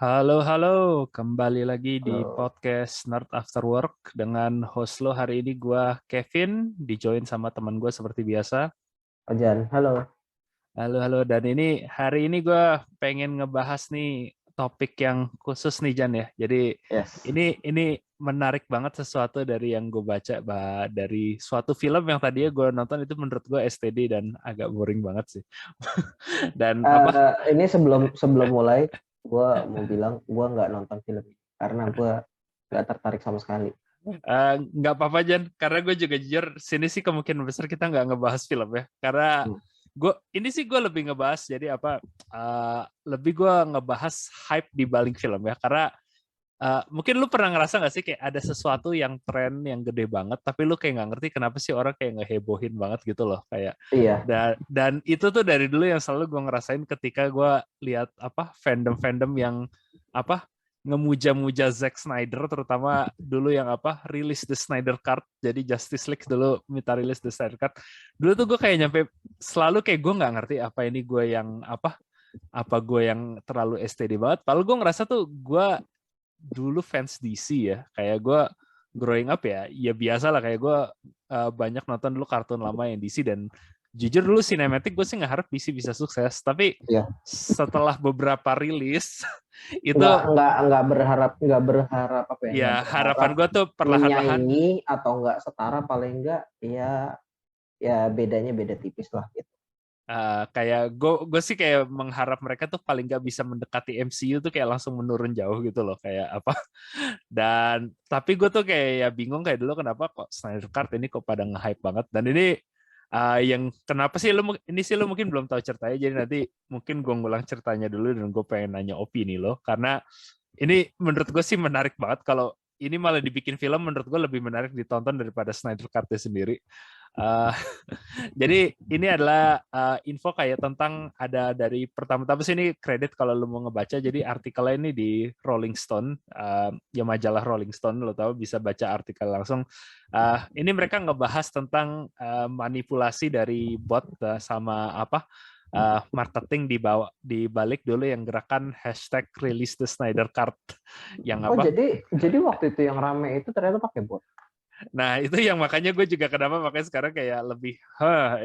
Halo, halo. Kembali lagi di Halo, podcast Nerd After Work dengan host lo hari ini gua Kevin, dijoin sama teman gue seperti biasa. Ojan. Halo. Halo, halo. Dan ini hari ini gua pengen ngebahas nih topik yang khusus nih Jan ya. Jadi Yes. ini menarik banget sesuatu dari yang gue baca dari suatu film yang tadinya gue nonton itu menurut gue STD dan agak boring banget sih. Dan apa? Ini sebelum sebelum mulai, gue mau bilang gue nggak nonton film ini karena gue nggak tertarik sama sekali. Nggak apa-apa Jan, karena gue juga jujur sini sih kemungkinan besar kita nggak ngebahas film ya, karena Hmm. gue lebih ngebahas jadi apa, lebih gue ngebahas hype di balik film ya, karena mungkin lu pernah ngerasa nggak sih kayak ada sesuatu yang tren yang gede banget, tapi lu kayak nggak ngerti kenapa sih orang kayak ngehebohin banget gitu loh, kayak Iya. dan itu tuh dari dulu yang selalu gue ngerasain ketika gue lihat apa fandom-fandom yang apa ngemuja-muja Zack Snyder, terutama dulu yang apa rilis The Snyder Cut, jadi Justice League dulu minta rilis The Snyder Cut. Dulu tuh gue kayak nyampe selalu kayak gue nggak ngerti apa ini gue yang apa gue yang terlalu STD banget. Padahal gue ngerasa tuh gue dulu fans DC ya, kayak gue growing up ya biasa lah, kayak gue banyak nonton dulu kartun lama yang DC, dan jujur dulu sinematik gue sih nggak harap DC bisa sukses, tapi Iya. setelah beberapa rilis itu Nggak berharap apa ya, nggak ya harapan berharap gue tuh perlahan-lahan. menyaingi atau nggak setara, paling nggak ya, ya bedanya beda tipis lah gitu. Kayak gue sih kayak mengharap mereka tuh paling nggak bisa mendekati MCU tuh kayak langsung menurun jauh gitu loh, kayak apa. Dan tapi gue tuh kayak ya bingung kayak dulu kenapa kok Snyder Cut ini kok pada nge-hype banget. Dan ini yang kenapa sih ini sih lu mungkin belum tahu ceritanya, jadi nanti mungkin gue ngulang ceritanya dulu dan gue pengen nanya opini lo, karena ini menurut gue sih menarik banget. Kalau ini malah dibikin film, menurut gue lebih menarik ditonton daripada Snyder Cut-nya sendiri. Uh, jadi ini adalah info kayak tentang ada dari pertama-tama sih, ini kredit kalau lu mau ngebaca. Jadi artikelnya ini di Rolling Stone, ya majalah Rolling Stone, lo tahu bisa baca artikel langsung. Ini mereka ngebahas tentang manipulasi dari bot sama apa marketing di balik dulu yang gerakan hashtag release the Snyder Cut yang Oh, apa. jadi waktu itu yang rame itu ternyata pakai bot. Nah, itu yang makanya gue juga kenapa makanya sekarang kayak lebih,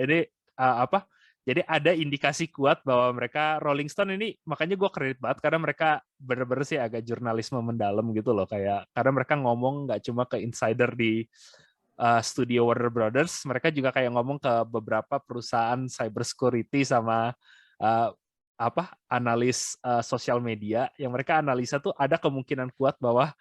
ini apa? Jadi ada indikasi kuat bahwa mereka Rolling Stone ini, makanya gue kredit banget karena mereka bener-bener sih agak jurnalisme mendalam gitu loh, kayak karena mereka ngomong nggak cuma ke insider di studio Warner Brothers, mereka juga kayak ngomong ke beberapa perusahaan cyber security sama uh, apa analis sosial media, yang mereka analisa tuh ada kemungkinan kuat bahwa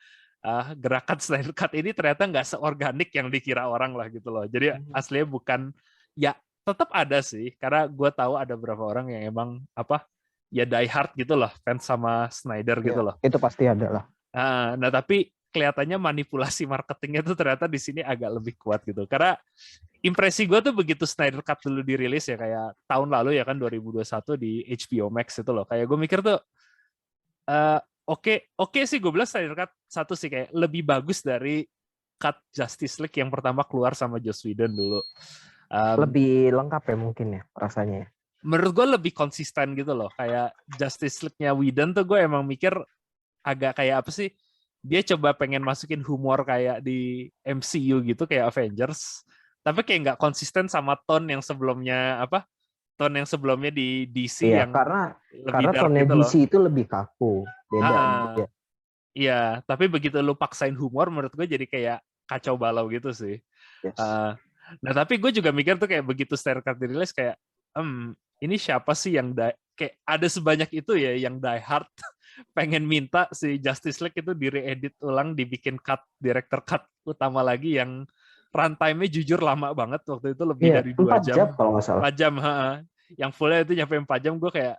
gerakan Snyder Cut ini ternyata nggak seorganik yang dikira orang lah gitu loh. Jadi aslinya bukan, ya tetap ada sih, karena gue tahu ada beberapa orang yang emang apa ya die hard gitu loh, fans sama Snyder Iya, gitu loh. itu pasti ada lah. Nah tapi kelihatannya manipulasi marketingnya tuh ternyata di sini agak lebih kuat gitu. Karena impresi gue tuh begitu Snyder Cut dulu dirilis ya, kayak tahun lalu ya kan 2021 di HBO Max itu loh. Kayak gue mikir tuh eh, oke sih, gue bilang Snyder Cut satu sih kayak lebih bagus dari cut Justice League yang pertama keluar sama Joss Whedon dulu. Um, Lebih lengkap ya mungkin ya rasanya ya. Menurut gue lebih konsisten gitu loh. Kayak Justice League-nya Whedon tuh gue emang mikir agak kayak apa sih? Dia coba pengen masukin humor kayak di MCU gitu kayak Avengers, tapi kayak nggak konsisten sama tone yang sebelumnya apa? Tone yang sebelumnya di DC Iya, yang lebih karena dark tone gitu DC loh. itu lebih kaku, beda. Ah, iya, tapi begitu lu paksain humor, menurut gue jadi kayak kacau balau gitu sih. Yes. Uh, nah, tapi gue juga mikir tuh kayak begitu Starcraft dirilis kayak, ini siapa sih yang kayak ada sebanyak itu ya yang die hard pengen minta si Justice League itu di-edit ulang, dibikin director cut utama lagi yang runtime-nya jujur lama banget waktu itu, lebih Iya, dari 4 jam 2 jam, kalau nggak salah. 4 jam, yang fullnya itu nyampe 4 jam. Gue kayak,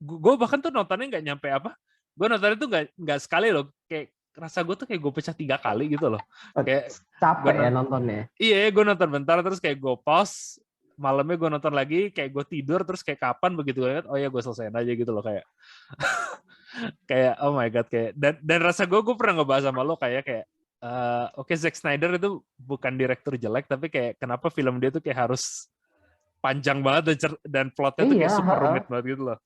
gue bahkan tuh nontonnya nggak nyampe apa, gue nontonnya tuh nggak sekali loh, kayak rasa gue tuh kayak gue pecah 3 kali gitu loh, Oh, kayak gue capek ya nontonnya. iya gue nonton bentar terus kayak gue pause, malamnya gue nonton lagi, kayak gue tidur terus kayak kapan begitu gue ingat, oh ya gue selesaiin aja gitu loh, kayak kayak oh my god, kayak dan rasa gue pernah ngebahas sama lo kayak oke, Zack Snyder itu bukan direktur jelek, tapi kayak kenapa film dia tuh kayak harus panjang banget dan plotnya tuh Iya, kayak super rumit banget gitu loh.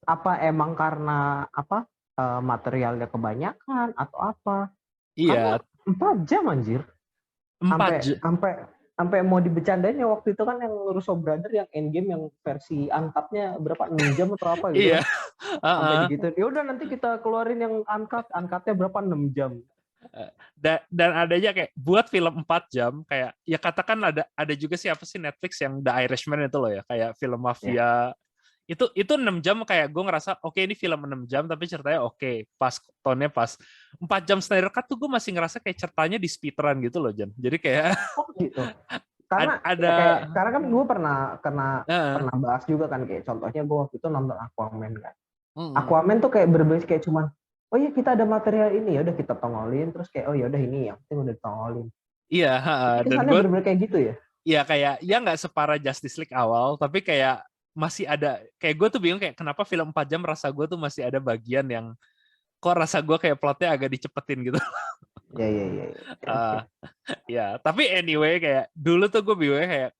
apa emang karena apa? materialnya kebanyakan atau apa. Karena Iya, 4 jam anjir. 4 Sampai jam. sampai sampai mau dibecandain ya waktu itu kan yang Russo Brother yang Endgame yang versi uncut-nya berapa 6 jam atau apa gitu Iya, kan. Sampai heeh. digituin. Ya udah nanti kita keluarin yang uncut-nya berapa 6 jam. Dan adanya kayak buat film 4 jam kayak ya katakan ada juga siapa sih Netflix yang The Irishman itu loh ya, kayak film Ya. mafia itu 6 jam kayak gue ngerasa oke, ini film 6 jam tapi ceritanya oke, pas tone-nya pas. 4 jam Snyder Cut tuh gue masih ngerasa kayak ceritanya di speedrun gitu loh, Jan. Jadi kayak Oh gitu. Karena ada ya kayak karena kan gue pernah uh, pernah bahas juga kan kayak contohnya gue waktu itu nonton Aquaman kan. mm, Aquaman tuh kayak berbeda kayak cuman oh iya kita ada material ini ya udah kita tongolin terus kayak oh ya udah ini yang penting udah ditongolin. iya, Jadi dan kesannya gue bener-bener kayak gitu ya. ya kayak ya nggak separah Justice League awal, tapi kayak masih ada kayak gue tuh bingung kayak kenapa film 4 jam rasa gue tuh masih ada bagian yang kok rasa gue kayak plotnya agak dicepetin gitu. Ya ya ya. uh, ya, tapi anyway kayak dulu tuh gue bingung kayak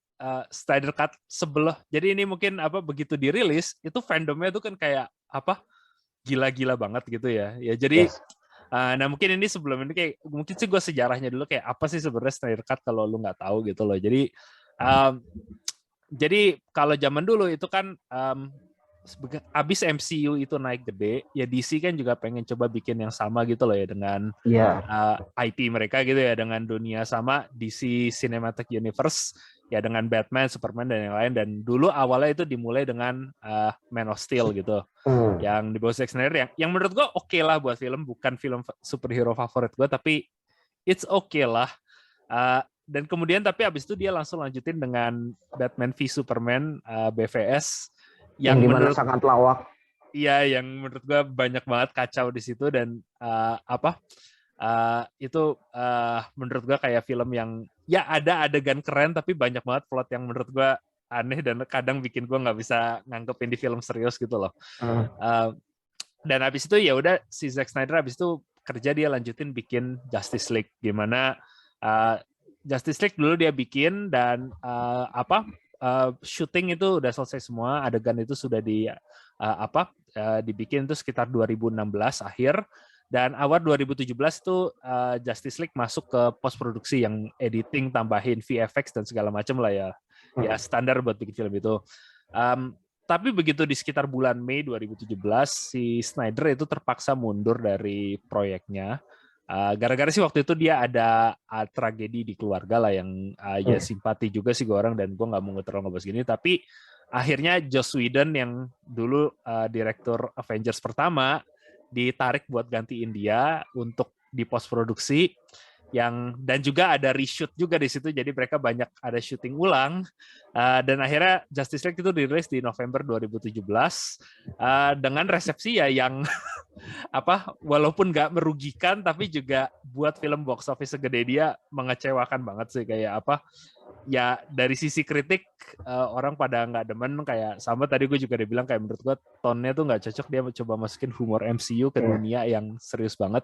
Snyder Cut sebelum jadi ini mungkin apa begitu dirilis itu fandomnya tuh kan kayak apa gila-gila banget gitu ya. Ya jadi Yes. nah mungkin ini sebelum ini kayak mungkin sih gue sejarahnya dulu kayak apa sih sebenarnya Snyder Cut kalau lu nggak tahu gitu loh. Um, jadi kalau zaman dulu itu kan abis MCU itu naik gede, ya DC kan juga pengen coba bikin yang sama gitu loh ya dengan Iya. IP mereka gitu ya, dengan dunia sama DC Cinematic Universe ya dengan Batman, Superman dan yang lain. Dan dulu awalnya itu dimulai dengan Man of Steel gitu, yang di bawah Zack Snyder yang menurut gue oke lah buat film, bukan film superhero favorit gue tapi it's okay lah. Dan kemudian tapi abis itu dia langsung lanjutin dengan Batman v Superman BVS Yang yang dimana menurut sangat lawak. iya yang menurut gue banyak banget kacau di situ dan itu menurut gue kayak film yang ya ada adegan keren tapi banyak banget plot yang menurut gue aneh dan kadang bikin gue nggak bisa nganggepin di film serius gitu loh. Dan habis itu ya udah si Zack Snyder habis itu kerja dia lanjutin bikin Justice League gimana Justice League dulu dia bikin dan syuting itu udah selesai semua, adegan itu sudah dibikin itu sekitar 2016 akhir dan awal 2017 itu Justice League masuk ke post produksi yang editing tambahin VFX dan segala macam lah ya. Ya standar buat bikin film itu. Tapi begitu di sekitar bulan Mei 2017 si Snyder itu terpaksa mundur dari proyeknya. Gara-gara sih waktu itu dia ada tragedi di keluarga lah yang ya simpati juga sih gue orang dan gue nggak mau terlalu ngebahas gini tapi akhirnya Joss Whedon yang dulu direktur Avengers pertama ditarik buat gantiin dia untuk di post produksi dan juga ada reshoot juga di situ jadi mereka banyak ada syuting ulang dan akhirnya Justice League itu dirilis di November 2017 dengan resepsi ya yang walaupun nggak merugikan tapi juga buat film box office segede dia mengecewakan banget sih kayak ya dari sisi kritik orang pada nggak demen kayak sama tadi gue juga udah bilang kayak menurut gue tone-nya tuh nggak cocok dia coba masukin humor MCU ke dunia yang serius banget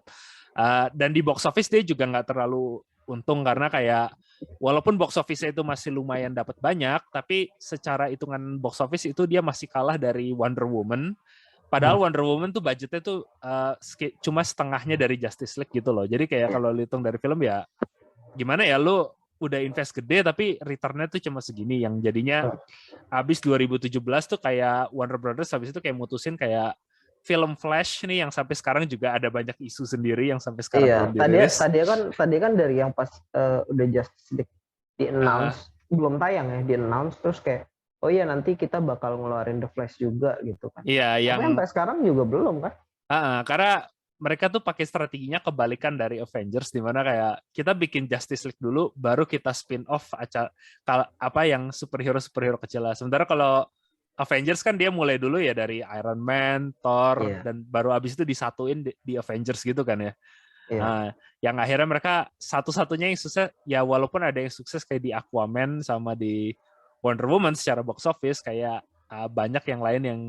dan di box office dia juga nggak terlalu untung karena kayak walaupun box office itu masih lumayan dapat banyak tapi secara hitungan box office itu dia masih kalah dari Wonder Woman. Padahal Wonder Woman tuh budgetnya tuh cuma setengahnya dari Justice League gitu loh. Jadi kayak kalau hitung dari film ya gimana ya lu udah invest gede tapi returnnya tuh cuma segini yang jadinya abis 2017 tuh kayak Warner Brothers habis itu kayak mutusin kayak film Flash nih yang sampai sekarang juga ada banyak isu sendiri yang sampai sekarang belum dirilis. Tadi kan dari yang pas udah Justice League di announce belum tayang ya, di announce terus kayak oh iya nanti kita bakal ngeluarin The Flash juga gitu kan. Iya, tapi sampai sekarang juga belum kan? Karena mereka tuh pakai strateginya kebalikan dari Avengers di mana kayak kita bikin Justice League dulu baru kita spin off yang superhero kecil lah. Sementara kalau Avengers kan dia mulai dulu ya dari Iron Man, Thor dan baru abis itu disatuin di Avengers gitu kan ya. Yang akhirnya mereka satu-satunya yang sukses ya walaupun ada yang sukses kayak di Aquaman sama di Wonder Woman secara box office kayak banyak yang lain yang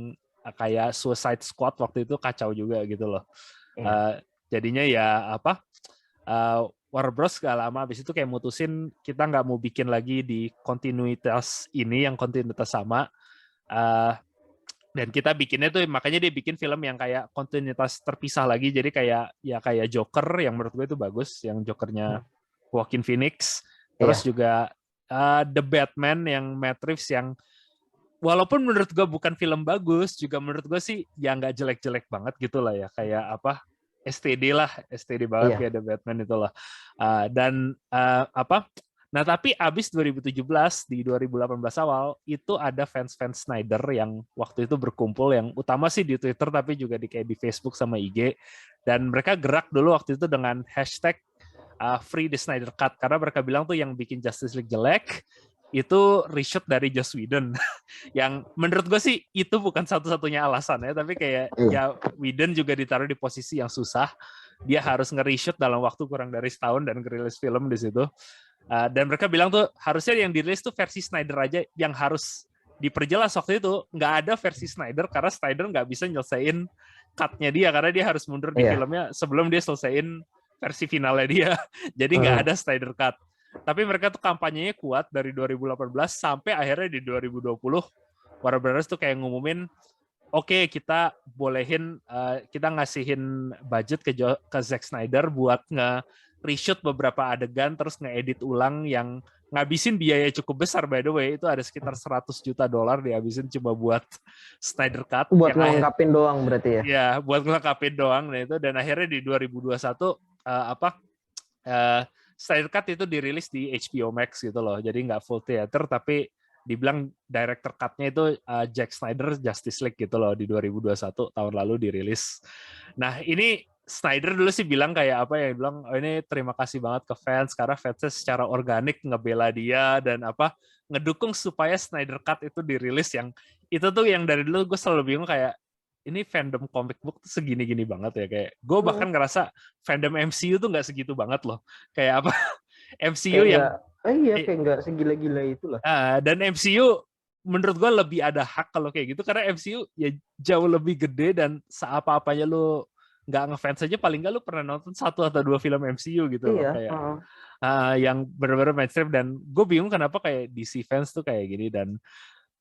kayak Suicide Squad waktu itu kacau juga gitu loh. Jadinya ya Warner Bros gak lama abis itu kayak mutusin kita nggak mau bikin lagi di kontinuitas ini yang kontinuitas sama. Dan kita bikinnya tuh, makanya dia bikin film yang kayak kontinuitas terpisah lagi, jadi kayak Joker yang menurut gue itu bagus, yang Jokernya Joaquin Phoenix, terus juga The Batman yang Matt Reeves yang walaupun menurut gue bukan film bagus, juga menurut gue sih ya nggak jelek-jelek banget gitu lah ya, kayak apa STD banget kayak The Batman itulah. Nah tapi abis 2017 di 2018 awal itu ada fans Snyder yang waktu itu berkumpul, yang utama sih di Twitter tapi juga kayak di Facebook sama IG, dan mereka gerak dulu waktu itu dengan hashtag Free the Snyder Cut, karena mereka bilang tuh yang bikin Justice League jelek itu reshoot dari Joss Whedon. Yang menurut gue sih itu bukan satu-satunya alasan ya, tapi kayak ya Whedon juga ditaruh di posisi yang susah, dia harus nge-reshoot dalam waktu kurang dari setahun dan ngerilis film di situ. Dan mereka bilang tuh harusnya yang dirilis tuh versi Snyder aja yang harus diperjelas. Waktu itu nggak ada versi Snyder karena Snyder nggak bisa nyelesain cut-nya dia, karena dia harus mundur di filmnya sebelum dia selesaiin versi finalnya dia. Jadi nggak ada Snyder cut. Tapi mereka tuh kampanyenya kuat dari 2018 sampai akhirnya di 2020 Warner Brothers tuh kayak ngumumin, oke, kita bolehin, kita ngasihin budget ke Zack Snyder buat nge-reshoot beberapa adegan terus nge-edit ulang yang ngabisin biaya cukup besar, by the way. Itu ada sekitar $100 juta dihabisin cuma buat Snyder Cut. Buat ngelengkapin doang berarti ya? Ya, buat ngelengkapin doang. Nah, itu, dan akhirnya di 2021 Snyder Cut itu dirilis di HBO Max gitu loh. Jadi nggak full theater, tapi dibilang director cut-nya itu Zack Snyder Justice League gitu loh, di 2021 tahun lalu dirilis. Nah ini Snyder dulu sih bilang kayak apa ya, bilang ini terima kasih banget ke fans karena fansnya secara organik ngebela dia dan ngedukung supaya Snyder Cut itu dirilis. Yang itu tuh yang dari dulu gue selalu bingung kayak ini fandom comic book tuh segini-gini banget ya, kayak gue bahkan ngerasa fandom MCU tuh nggak segitu banget loh, kayak MCU kayak yang kayak nggak segila-gila itu lah. Dan MCU menurut gue lebih ada hak kalau kayak gitu, karena MCU ya jauh lebih gede dan seapa-apanya lu nggak ngefans aja paling nggak lu pernah nonton 1 atau 2 film MCU gitu loh, kayak yang benar-benar mainstream. Dan gue bingung kenapa kayak DC fans tuh kayak gini, dan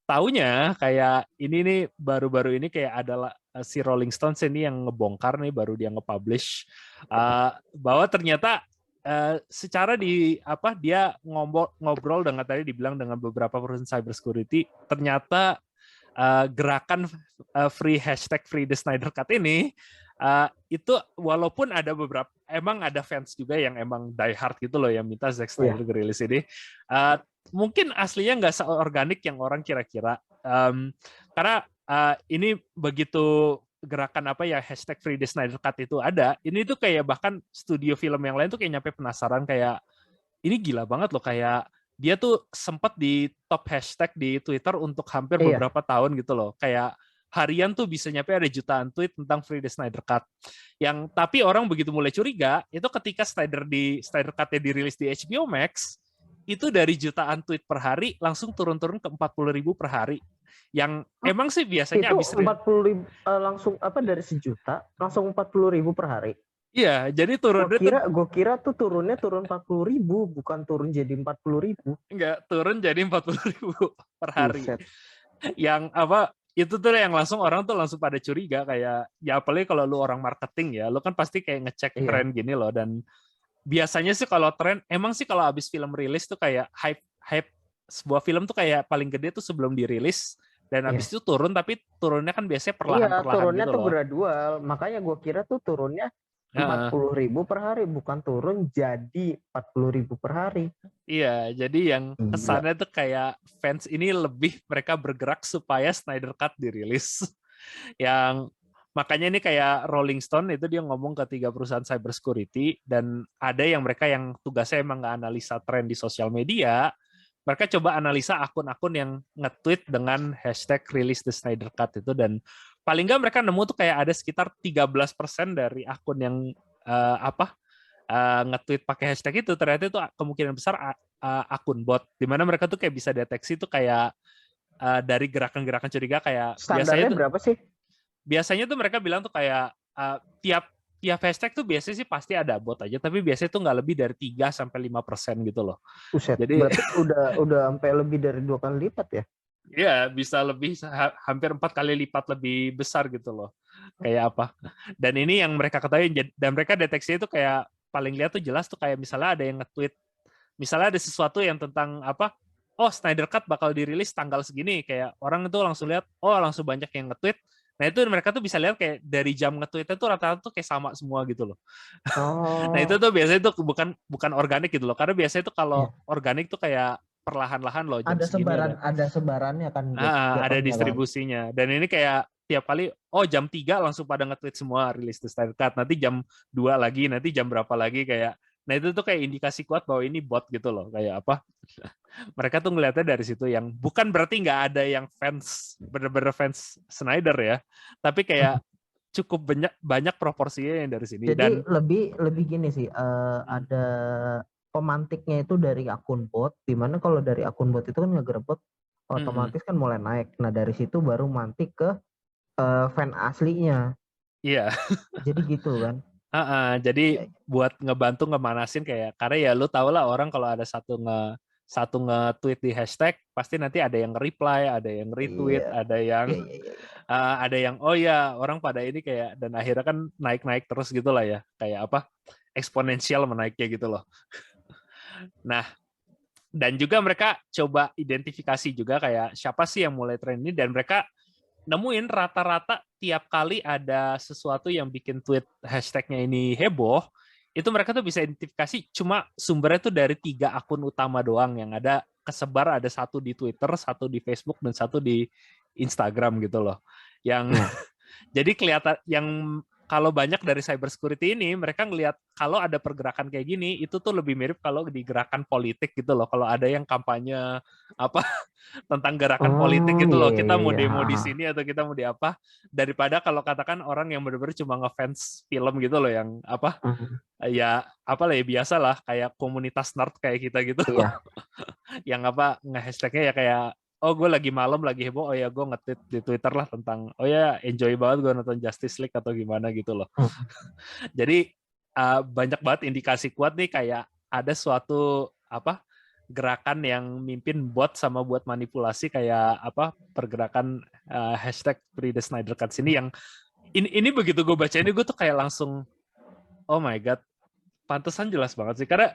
taunya kayak ini nih baru-baru ini kayak adalah si Rolling Stones ini yang ngebongkar nih, baru dia nge-publish bahwa ternyata secara dia ngobrol dengan, tadi dibilang dengan beberapa perusahaan cybersecurity, ternyata gerakan free the Snyder Cut ini itu walaupun ada beberapa, emang ada fans juga yang emang die hard gitu loh yang minta Zack Snyder rilis ini, mungkin aslinya nggak seorganik yang orang kira-kira, karena ini begitu gerakan hashtag Free the Snyder Cut itu ada, ini tuh kayak bahkan studio film yang lain tuh kayak nyampe penasaran, kayak ini gila banget loh, kayak dia tuh sempat di top hashtag di Twitter untuk hampir beberapa tahun gitu loh, kayak harian tuh bisa nyampe ada jutaan tweet tentang Free the Snyder Cut. Yang tapi orang begitu mulai curiga itu ketika Snyder Cut-nya dirilis di HBO Max, itu dari jutaan tweet per hari langsung turun-turun ke 40.000 per hari. Yang emang sih biasanya itu 40.000 langsung dari 1 juta langsung 40.000 per hari. Iya, jadi turunnya gue kira tuh turun 40.000, bukan turun jadi 40.000. Enggak, turun jadi 40.000 per hari. Yang itu tuh yang langsung orang tuh langsung pada curiga, kayak ya apalagi kalau lu orang marketing ya, lu kan pasti kayak ngecek tren gini loh. Dan biasanya sih kalau tren, emang sih kalau abis film rilis tuh kayak hype sebuah film tuh kayak paling gede tuh sebelum dirilis, dan abis itu turun, tapi turunnya kan biasanya perlahan-perlahan turunnya gitu tuh loh. gradual, makanya gue kira tuh turunnya 40.000 per hari, bukan turun jadi 40.000 per hari. Iya, jadi yang kesannya tuh kayak fans ini lebih mereka bergerak supaya Snyder Cut dirilis. Yang makanya ini kayak Rolling Stone itu dia ngomong ke 3 perusahaan cybersecurity, dan ada yang mereka yang tugasnya emang nggak analisa tren di sosial media, mereka coba analisa akun-akun yang nge-tweet dengan hashtag release the Snyder Cut itu, dan paling nggak mereka nemu tuh kayak ada sekitar 13% dari akun yang nge-tweet pakai hashtag itu ternyata itu kemungkinan besar akun bot, dimana mereka tuh kayak bisa deteksi tuh kayak dari gerakan-gerakan curiga, kayak standarnya berapa sih? Biasanya tuh mereka bilang tuh kayak tiap hashtag tuh biasanya sih pasti ada bot aja, tapi biasanya tuh nggak lebih dari 3-5% gitu loh. Buset, jadi berarti udah sampai lebih dari 2 kali lipat ya? Iya, bisa lebih hampir 4 kali lipat lebih besar gitu loh. Kayak apa? Dan ini yang mereka ketahui dan mereka deteksi itu kayak paling lihat tuh jelas tuh kayak misalnya ada yang nge-tweet, misalnya ada sesuatu yang tentang apa? Oh, Snyder Cut bakal dirilis tanggal segini, kayak orang itu langsung lihat, oh langsung banyak yang nge-tweet. Nah, itu mereka tuh bisa lihat kayak dari jam nge-tweetnya tuh rata-rata tuh kayak sama semua gitu loh. Nah, itu Oh, tuh biasanya tuh bukan organik gitu loh. Karena biasanya tuh kalau iya. organik tuh kayak perlahan-lahan loh jam segini ada. Ada sebarannya kan Ada jatuhnya kan. distribusinya. Dan ini kayak tiap kali, oh jam 3 langsung pada nge-tweet semua rilis The Snyder Cut. Nanti jam 2 lagi, nanti jam berapa lagi kayak. Nah itu tuh kayak indikasi kuat bahwa ini bot gitu loh. Kayak apa? Mereka tuh ngeliatnya dari situ yang bukan berarti nggak ada yang fans, bener-bener fans Snyder ya. Tapi kayak cukup banyak banyak proporsinya yang dari sini. Jadi Dan lebih lebih gini sih, ada pemantiknya itu dari akun bot, dimana kalau dari akun bot itu kan ngegerebek otomatis kan mulai naik. Nah dari situ baru mantik ke fan aslinya. iya. Jadi gitu kan. Jadi Ya, buat ngebantu ngemanasin kayak karena ya lu tau lah orang kalau ada satu nge-tweat di hashtag pasti nanti ada yang reply, ada yang retweet, iya, iya, iya, iya, iya. ada yang oh ya orang pada ini kayak dan akhirnya kan naik-naik terus gitu lah ya kayak apa eksponensial menaiknya gitu loh. Nah dan juga mereka coba identifikasi juga kayak siapa sih yang mulai tren ini dan mereka nemuin rata-rata tiap kali ada sesuatu yang bikin tweet hashtagnya ini heboh, itu mereka tuh bisa identifikasi cuma sumbernya tuh dari 3 akun utama doang yang ada kesebar, ada satu di Twitter, satu di Facebook, dan satu di Instagram gitu loh. Yang Nah, jadi kelihatan yang kalau banyak dari cyber security ini mereka ngelihat kalau ada pergerakan kayak gini itu tuh lebih mirip kalau di gerakan politik gitu loh. Kalau ada yang kampanye apa tentang gerakan politik oh gitu iya, loh. iya, Kita iya, mau iya. Ha, demo di ha. sini atau kita mau di apa daripada kalau katakan orang yang benar-benar cuma ngefans film gitu loh yang apa Mhm. ya apa lah ya biasa lah kayak komunitas nerd kayak kita gitu Iya. yang apa nge-hashtagnya ya kayak oh gue lagi malam lagi heboh oh ya gue nge-tweet di Twitter lah tentang oh ya enjoy banget gue nonton Justice League atau gimana gitu loh. Mhm. Jadi banyak banget indikasi kuat nih kayak ada suatu apa gerakan yang mimpin bot sama buat manipulasi kayak apa pergerakan hashtag Free the Snyder Cut sini yang ini begitu gue baca ini gue tuh kayak langsung oh my god pantesan jelas banget sih karena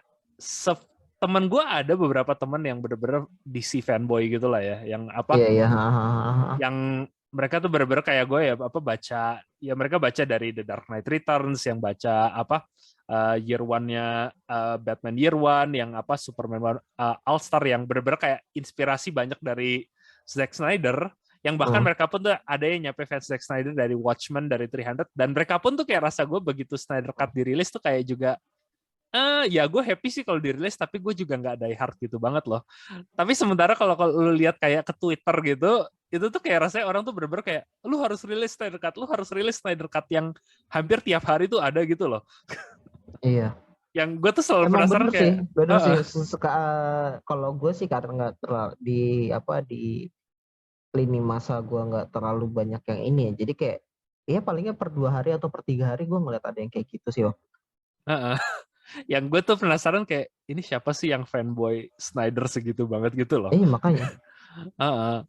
temen gue ada beberapa temen yang bener-bener DC fanboy gitu lah ya yang apa Iya, iya. Ha, ha, ha, ha. yang mereka tuh bener-bener kayak gue ya apa baca ya mereka baca dari The Dark Knight Returns yang baca apa Year One-nya Batman Year One yang apa Superman All Star yang bener-bener kayak inspirasi banyak dari Zack Snyder yang bahkan Hmm. mereka pun tuh ada yang nyampe fans Zack Snyder dari Watchmen dari 300 dan mereka pun tuh kayak rasa gue begitu Snyder Cut dirilis tuh kayak juga ya gue happy sih kalau dirilis tapi gue juga nggak die hard gitu banget loh tapi sementara kalau lu lihat kayak ke Twitter gitu itu tuh kayak rasanya orang tuh bener-bener kayak lu harus rilis Snyder Cut lu harus rilis Snyder Cut yang hampir tiap hari tuh ada gitu loh Iya. yang gue tuh selalu Emang penasaran kayak bener sih. Suka kalau gue sih karena nggak terlalu di lini masa gue nggak terlalu banyak yang ini ya. Jadi kayak ya palingnya per 2 hari atau per 3 hari gue ngeliat ada yang kayak gitu sih. yang gue tuh penasaran kayak ini siapa sih yang fanboy Snyder segitu banget gitu loh Makanya.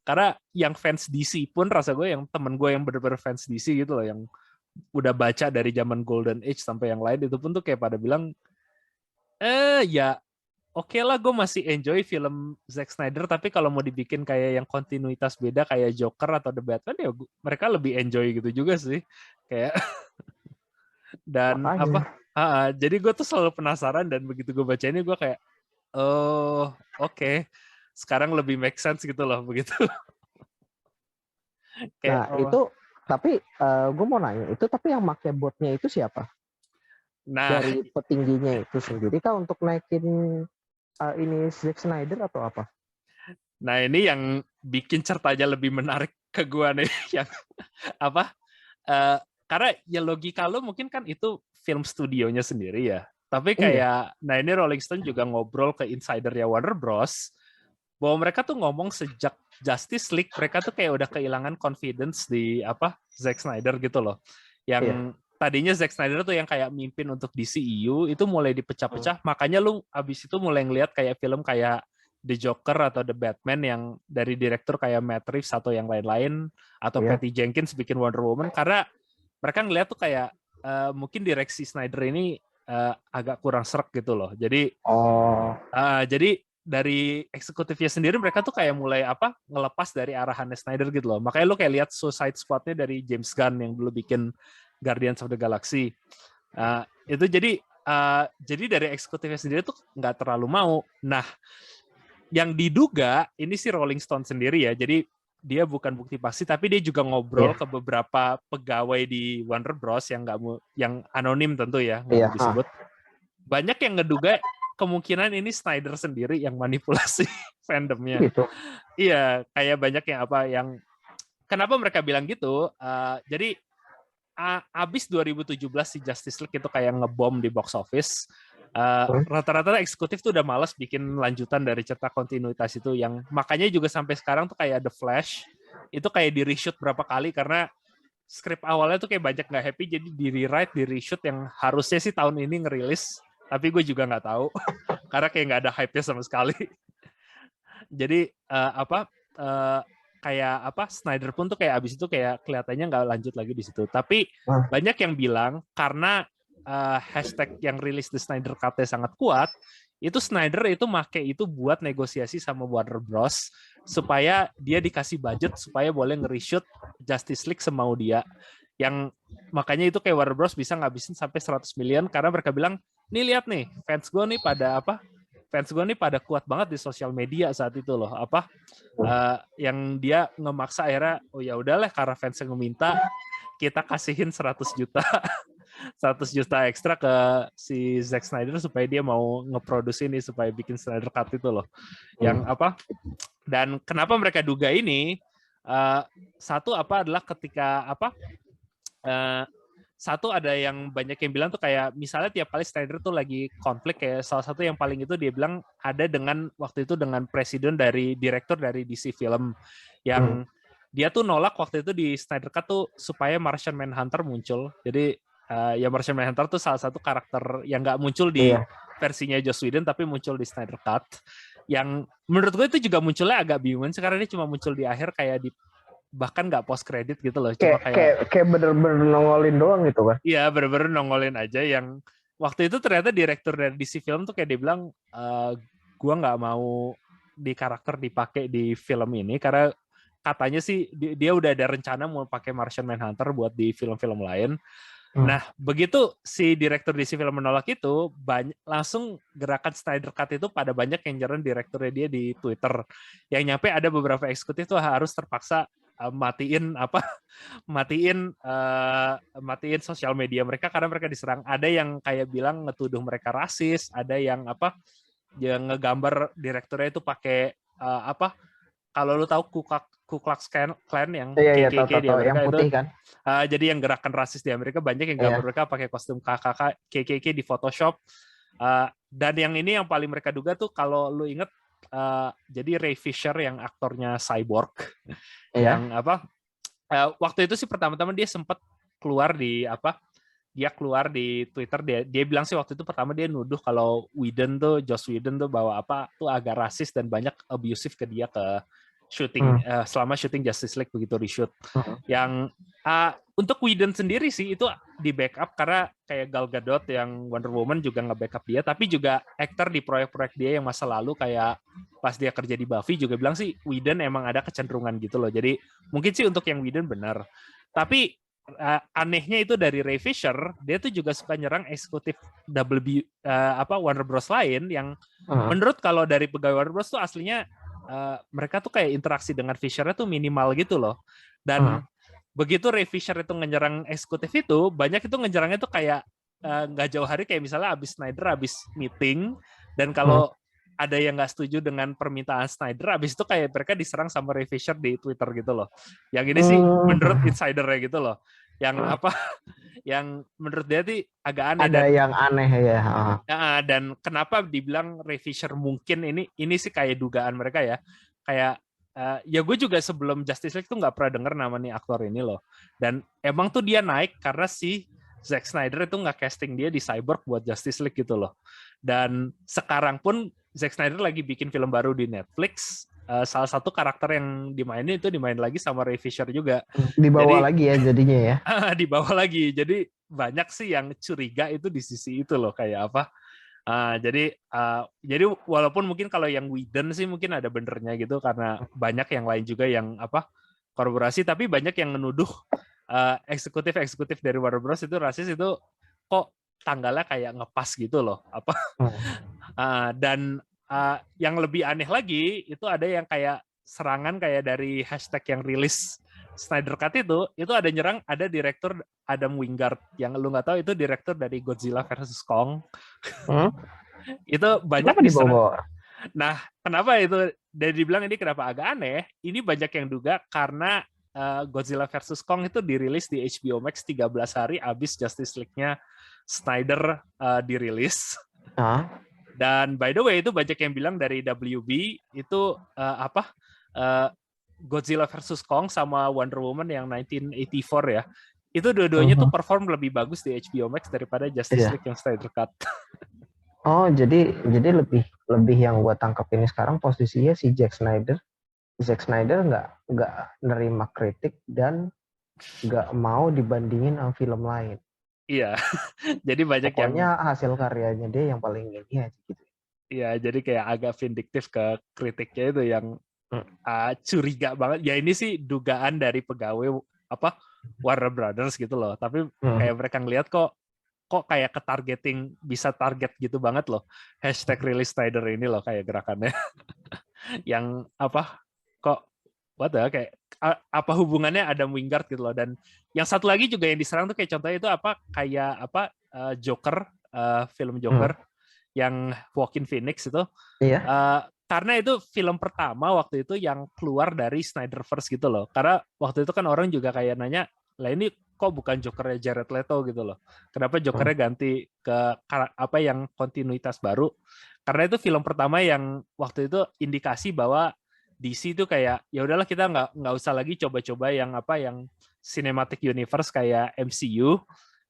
karena yang fans DC pun rasa gue yang temen gue yang bener-bener fans DC gitu loh yang udah baca dari zaman Golden Age sampai yang lain itu pun tuh kayak pada bilang ya oke lah gue masih enjoy film Zack Snyder tapi kalau mau dibikin kayak yang kontinuitas beda kayak Joker atau The Batman ya mereka lebih enjoy gitu juga sih kayak dan apa Makanya. jadi gue tuh selalu penasaran dan begitu gue baca ini gue kayak oh oke. Sekarang lebih make sense gitu loh begitu kayak Nah itu tapi gue mau nanya itu tapi yang pakai botnya itu siapa? nah Dari petingginya itu sendiri kah untuk naikin ini Zack Snyder atau apa? nah ini yang bikin ceritanya lebih menarik ke gue nih yang apa karena ya logika lo mungkin kan itu film studionya sendiri ya tapi Iya. kayak nah ini Rolling Stone juga ngobrol ke insider ya Warner Bros bahwa mereka tuh ngomong sejak Justice League mereka tuh kayak udah kehilangan confidence di apa Zack Snyder gitu loh Iya. yang tadinya Zack Snyder tuh yang kayak mimpin untuk DCEU itu mulai dipecah-pecah makanya lu abis itu mulai ngelihat kayak film kayak The Joker atau The Batman yang dari direktur kayak Matt Reeves atau yang lain-lain, atau Patty Jenkins bikin Wonder Woman, karena mereka ngeliat tuh kayak mungkin direksi Snyder ini agak kurang srek gitu loh. Jadi jadi dari eksekutifnya sendiri mereka tuh kayak mulai ngelepas dari arahannya Snyder gitu loh. Makanya lo kayak lihat Suicide Squad-nya dari James Gunn yang dulu bikin Guardians of the Galaxy. Itu jadi dari eksekutifnya sendiri tuh nggak terlalu mau. Nah, yang diduga ini sih Rolling Stone sendiri ya. Jadi dia bukan bukti pasti, tapi dia juga ngobrol ke beberapa pegawai di Warner Bros yang anonim tentu ya, nggak mau disebut. Banyak yang ngeduga kemungkinan ini Snyder sendiri yang manipulasi fandomnya. Gitu. Iya, kayak banyak yang kenapa mereka bilang gitu? Jadi abis 2017 si Justice League itu kayak ngebom di box office. Rata-rata eksekutif tuh udah malas bikin lanjutan dari cerita kontinuitas itu, yang makanya juga sampai sekarang tuh kayak The Flash itu kayak di reshoot berapa kali karena skrip awalnya tuh kayak banyak nggak happy, jadi di rewrite, di reshoot yang harusnya sih tahun ini ngerilis, tapi gue juga nggak tahu karena kayak nggak ada hype-nya sama sekali. Jadi Snyder pun tuh kayak abis itu kayak kelihatannya nggak lanjut lagi di situ. Tapi banyak yang bilang karena hashtag yang rilis The Snyder Cut-nya sangat kuat, itu Snyder itu make itu buat negosiasi sama Warner Bros supaya dia dikasih budget supaya boleh nge-reshoot Justice League semau dia. Yang makanya itu kayak Warner Bros bisa ngabisin sampai 100 miliar karena mereka bilang, nih lihat nih fans gue nih pada kuat banget di sosial media saat itu loh, yang dia ngemaksa akhirnya ya udahlah karena fans yang meminta, kita kasihin 100 juta ekstra ke si Zack Snyder supaya dia mau ngeproduksi ini, supaya bikin Snyder Cut itu loh. Yang dan kenapa mereka duga ini? Satu adalah ketika satu ada yang banyak yang bilang tuh kayak misalnya tiap kali Snyder tuh lagi konflik, kayak salah satu yang paling itu dia bilang ada dengan waktu itu dengan presiden dari direktur dari DC Film yang dia tuh nolak waktu itu di Snyder Cut tuh supaya Martian Manhunter muncul. Jadi ya Martian Manhunter tuh salah satu karakter yang nggak muncul di versinya Joss Whedon tapi muncul di Snyder Cut. Yang menurut gue itu juga munculnya agak bingung sekarang, dia cuma muncul di akhir kayak di bahkan nggak post credit gitu loh, cuma kayak bener-bener nongolin doang gitu kan. Iya, bener-bener nongolin aja. Yang waktu itu ternyata direktur dari DC Film tuh kayak dia bilang, gua nggak mau di karakter dipakai di film ini karena katanya sih dia udah ada rencana mau pakai Martian Manhunter buat di film-film lain. Nah, begitu si direktur DC Film menolak itu, langsung gerakan Snyder Cut itu pada banyak yang nyerang direkturnya dia di Twitter. Yang nyampe ada beberapa eksekutif tuh harus terpaksa matiin sosial media mereka karena mereka diserang. Ada yang kayak bilang ngetuduh mereka rasis, ada yang yang ngegambar direkturnya itu pakai kalau lu tahu Ku Klux Klan yang KKK di Amerika yang putih, itu kan? Jadi yang gerakan rasis di Amerika banyak yang gambar mereka pakai kostum KKK di Photoshop. Dan yang ini yang paling mereka duga tuh kalau lu inget, jadi Ray Fisher yang aktornya Cyborg yang waktu itu sih pertama-tama dia sempat keluar di Twitter, dia bilang sih waktu itu pertama dia nuduh kalau Joss Whedon tuh bawa tuh agak rasis dan banyak abusive ke dia ke syuting selama syuting Justice League begitu reshoot. Yang untuk Whedon sendiri sih itu di backup karena kayak Gal Gadot yang Wonder Woman juga nge-backup dia, tapi juga aktor di proyek-proyek dia yang masa lalu kayak pas dia kerja di Buffy juga bilang sih Whedon emang ada kecenderungan gitu loh. Jadi mungkin sih untuk yang Whedon benar. Tapi anehnya itu dari Ray Fisher, dia tuh juga suka nyerang eksekutif Warner Bros lain yang menurut kalau dari pegawai Warner Bros tuh aslinya mereka tuh kayak interaksi dengan Fisher-nya tuh minimal gitu loh. Dan begitu Ray Fisher itu ngenyerang eksekutif itu, banyak itu ngenyerangnya tuh kayak nggak jauh hari, kayak misalnya abis Snyder abis meeting, dan kalau ada yang nggak setuju dengan permintaan Snyder, abis itu kayak mereka diserang sama Ray Fisher di Twitter gitu loh. Yang ini sih menurut insider-nya gitu loh. Yang yang menurut dia tuh agak aneh. Ada yang aneh ya. Dan kenapa dibilang Ray Fisher mungkin ini sih kayak dugaan mereka ya. Kayak ya gue juga sebelum Justice League tuh nggak pernah denger nama nih aktor ini loh. Dan emang tuh dia naik karena si Zack Snyder itu nggak casting dia di Cyborg buat Justice League gitu loh. Dan sekarang pun Zack Snyder lagi bikin film baru di Netflix. Salah satu karakter yang dimainin itu dimain lagi sama Ray Fisher juga. Dibawa Jadi lagi ya jadinya ya. dibawa lagi. Jadi banyak sih yang curiga itu di sisi itu loh, kayak apa. Jadi walaupun mungkin kalau yang Whedon sih mungkin ada benernya gitu, karena banyak yang lain juga yang apa kolaborasi, tapi banyak yang menuduh eksekutif dari Warner Bros itu rasis, itu kok tanggalnya kayak ngepas gitu loh apa. Dan yang lebih aneh lagi itu ada yang kayak serangan kayak dari hashtag yang rilis Snyder Cut itu ada nyerang, ada direktur Adam Wingard yang lu nggak tahu itu direktur dari Godzilla versus Kong. Itu banyak Kenapa diserang. dibawa? Nah, kenapa itu? Dan dibilang ini kenapa agak aneh? Ini banyak yang duga karena Godzilla versus Kong itu dirilis di HBO Max 13 hari abis Justice League-nya Snyder dirilis. Dan by the way itu banyak yang bilang dari WB itu Godzilla versus Kong sama Wonder Woman yang 1984 ya. Itu dua-duanya tuh perform lebih bagus di HBO Max daripada Justice League yang Snyder Cut. Oh, jadi lebih yang gua tangkap ini sekarang posisinya si Zack Snyder nggak nerima kritik dan nggak mau dibandingin sama film lain. Iya, jadi banyak pokoknya hasil karyanya dia yang paling ini aja gitu. Iya, jadi kayak agak vindiktif ke kritiknya itu yang curiga banget. Ya ini sih dugaan dari pegawai apa Warner Brothers gitu loh. Tapi kayak mereka ngeliat kok kayak ke-targeting, bisa target gitu banget loh. Hashtag release Snyder ini loh kayak gerakannya. Yang apa, kok what the, kayak apa hubungannya Adam Wingard gitu loh. Dan yang satu lagi juga yang diserang tuh kayak contohnya itu apa, kayak apa Joker, film Joker yang Joaquin Phoenix itu. Karena itu film pertama waktu itu yang keluar dari Snyderverse gitu loh. Karena waktu itu kan orang juga kayak nanya, lah ini kok bukan Jokernya Jared Leto gitu loh. Kenapa Jokernya ganti ke apa yang kontinuitas baru? Karena itu film pertama yang waktu itu indikasi bahwa DC itu kayak ya udahlah kita nggak usah lagi coba-coba yang apa yang cinematic universe kayak MCU.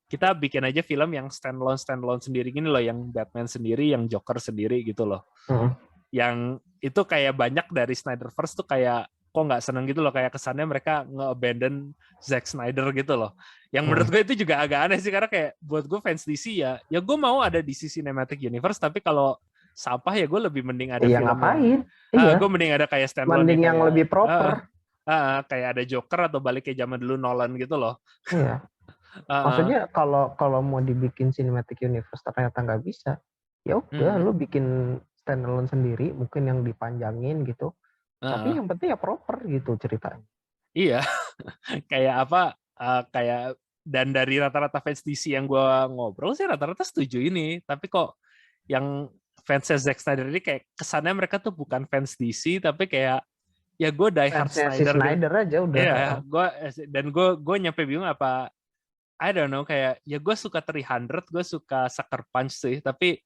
Kita bikin aja film yang standalone sendiri gini loh, yang Batman sendiri, yang Joker sendiri gitu loh. Yang itu kayak banyak dari Snyderverse tuh kayak kok nggak seneng gitu loh, kayak kesannya mereka nge-abandon Zack Snyder gitu loh. Yang menurut gue itu juga agak aneh sih, karena kayak buat gue fans DC ya gue mau ada DC Cinematic Universe, tapi kalau sampah ya gue lebih mending ada film ngapain? Gue mending ada kayak standalone mending yang lebih proper. Kayak ada Joker atau balik ke zaman dulu Nolan gitu loh. Iya. Maksudnya kalau mau dibikin cinematic universe ternyata nggak bisa, ya udah lu bikin standalone sendiri, mungkin yang dipanjangin gitu. Tapi yang penting ya proper gitu ceritanya. Iya, kayak apa? Kayak dan dari rata-rata fans DC yang gue ngobrol sih rata-rata setuju ini. Tapi kok yang fans Zack Snyder ini kayak kesannya mereka tuh bukan fans DC, tapi kayak ya gue die hard Snyder. Snyder aja udah. Iya, gue nyampe bingung apa. I don't know, kayak ya gue suka 300, gue suka Sucker Punch sih, tapi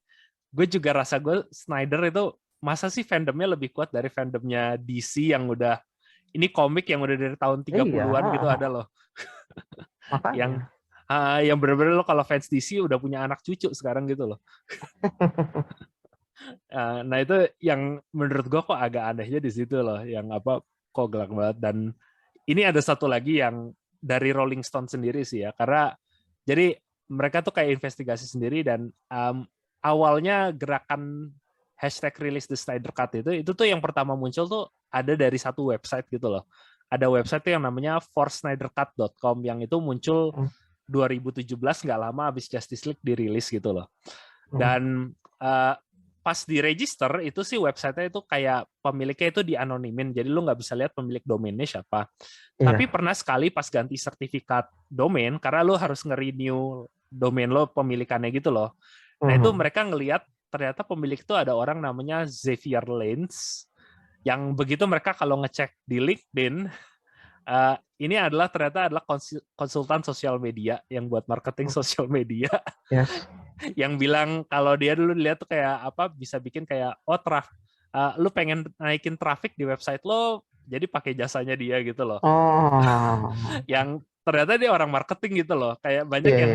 gue juga rasa gue Snyder itu masa sih fandomnya lebih kuat dari fandomnya DC yang udah ini komik yang udah dari tahun 30-an gitu ada loh. yang bener-bener lo kalau fans DC udah punya anak cucu sekarang gitu loh. Nah itu yang menurut gue kok agak anehnya di situ loh, yang apa kok gelap banget. Dan ini ada satu lagi yang dari Rolling Stone sendiri sih ya, karena jadi mereka tuh kayak investigasi sendiri dan awalnya gerakan hashtag release the Snyder Cut itu tuh yang pertama muncul tuh ada dari satu website gitu loh. Ada website tuh yang namanya forsnydercut.com yang itu muncul 2017, nggak lama habis Justice League dirilis gitu loh. Dan pas di register itu sih website-nya itu kayak pemiliknya itu dianonimin, jadi lu nggak bisa lihat pemilik domainnya siapa. Tapi pernah sekali pas ganti sertifikat domain, karena lu harus nge-renew domain lo pemilikannya gitu loh. Nah itu mereka ngelihat ternyata pemilik itu ada orang namanya Xavier Lanes, yang begitu mereka kalau ngecek di LinkedIn, ini ternyata adalah konsultan sosial media yang buat marketing sosial media. Yang bilang kalau dia dulu lihat tuh kayak apa bisa bikin kayak lu pengen naikin traffic di website lo, jadi pakai jasanya dia gitu loh. Yang ternyata dia orang marketing gitu loh. Kayak banyak yang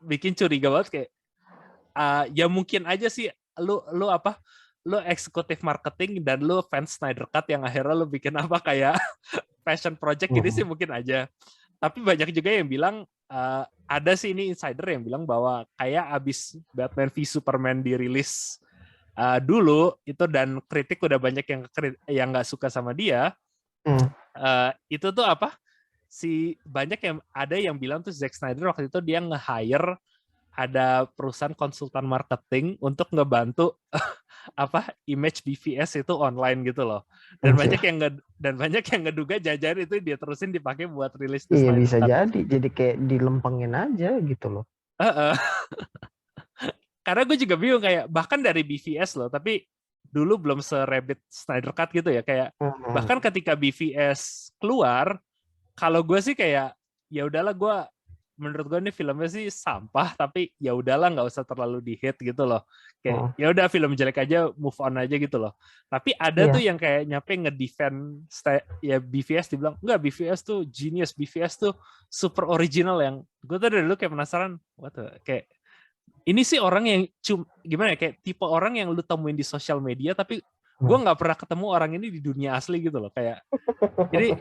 bikin curiga banget kayak ya mungkin aja sih lu lu eksekutif marketing dan lu fans Snyder Cut yang akhirnya lu bikin apa kayak passion project gini sih mungkin aja. Tapi banyak juga yang bilang ada sih ini insider yang bilang bahwa kayak abis Batman v Superman dirilis dulu itu dan kritik udah banyak yang nggak suka sama dia. Itu tuh apa? Banyak yang ada yang bilang tuh Zack Snyder waktu itu dia nge-hire ada perusahaan konsultan marketing untuk ngebantu apa image BVS itu online gitu loh. Dan banyak yang ngeduga jajar itu dia terusin dipakai buat rilis The Iya Snyder bisa Cut. jadi kayak dilempengin aja gitu loh. Karena gue juga bingung kayak bahkan dari BVS loh, tapi dulu belum se-rabid Snyder Cut gitu ya, kayak bahkan ketika BVS keluar, kalau gue sih kayak ya udahlah, menurut gue ini filmnya sih sampah, tapi ya udahlah nggak usah terlalu di-hit gitu loh. Kayak ya udah film jelek aja, move on aja gitu loh. Tapi ada tuh yang kayak nyampe ngedefend ya BVS, dibilang enggak, BVS tuh genius, BVS tuh super original. Yang gue tuh dari dulu kayak penasaran, what the, kayak ini sih orang yang gimana ya, kayak tipe orang yang lu temuin di sosial media, tapi gue nggak pernah ketemu orang ini di dunia asli gitu loh. Kayak jadi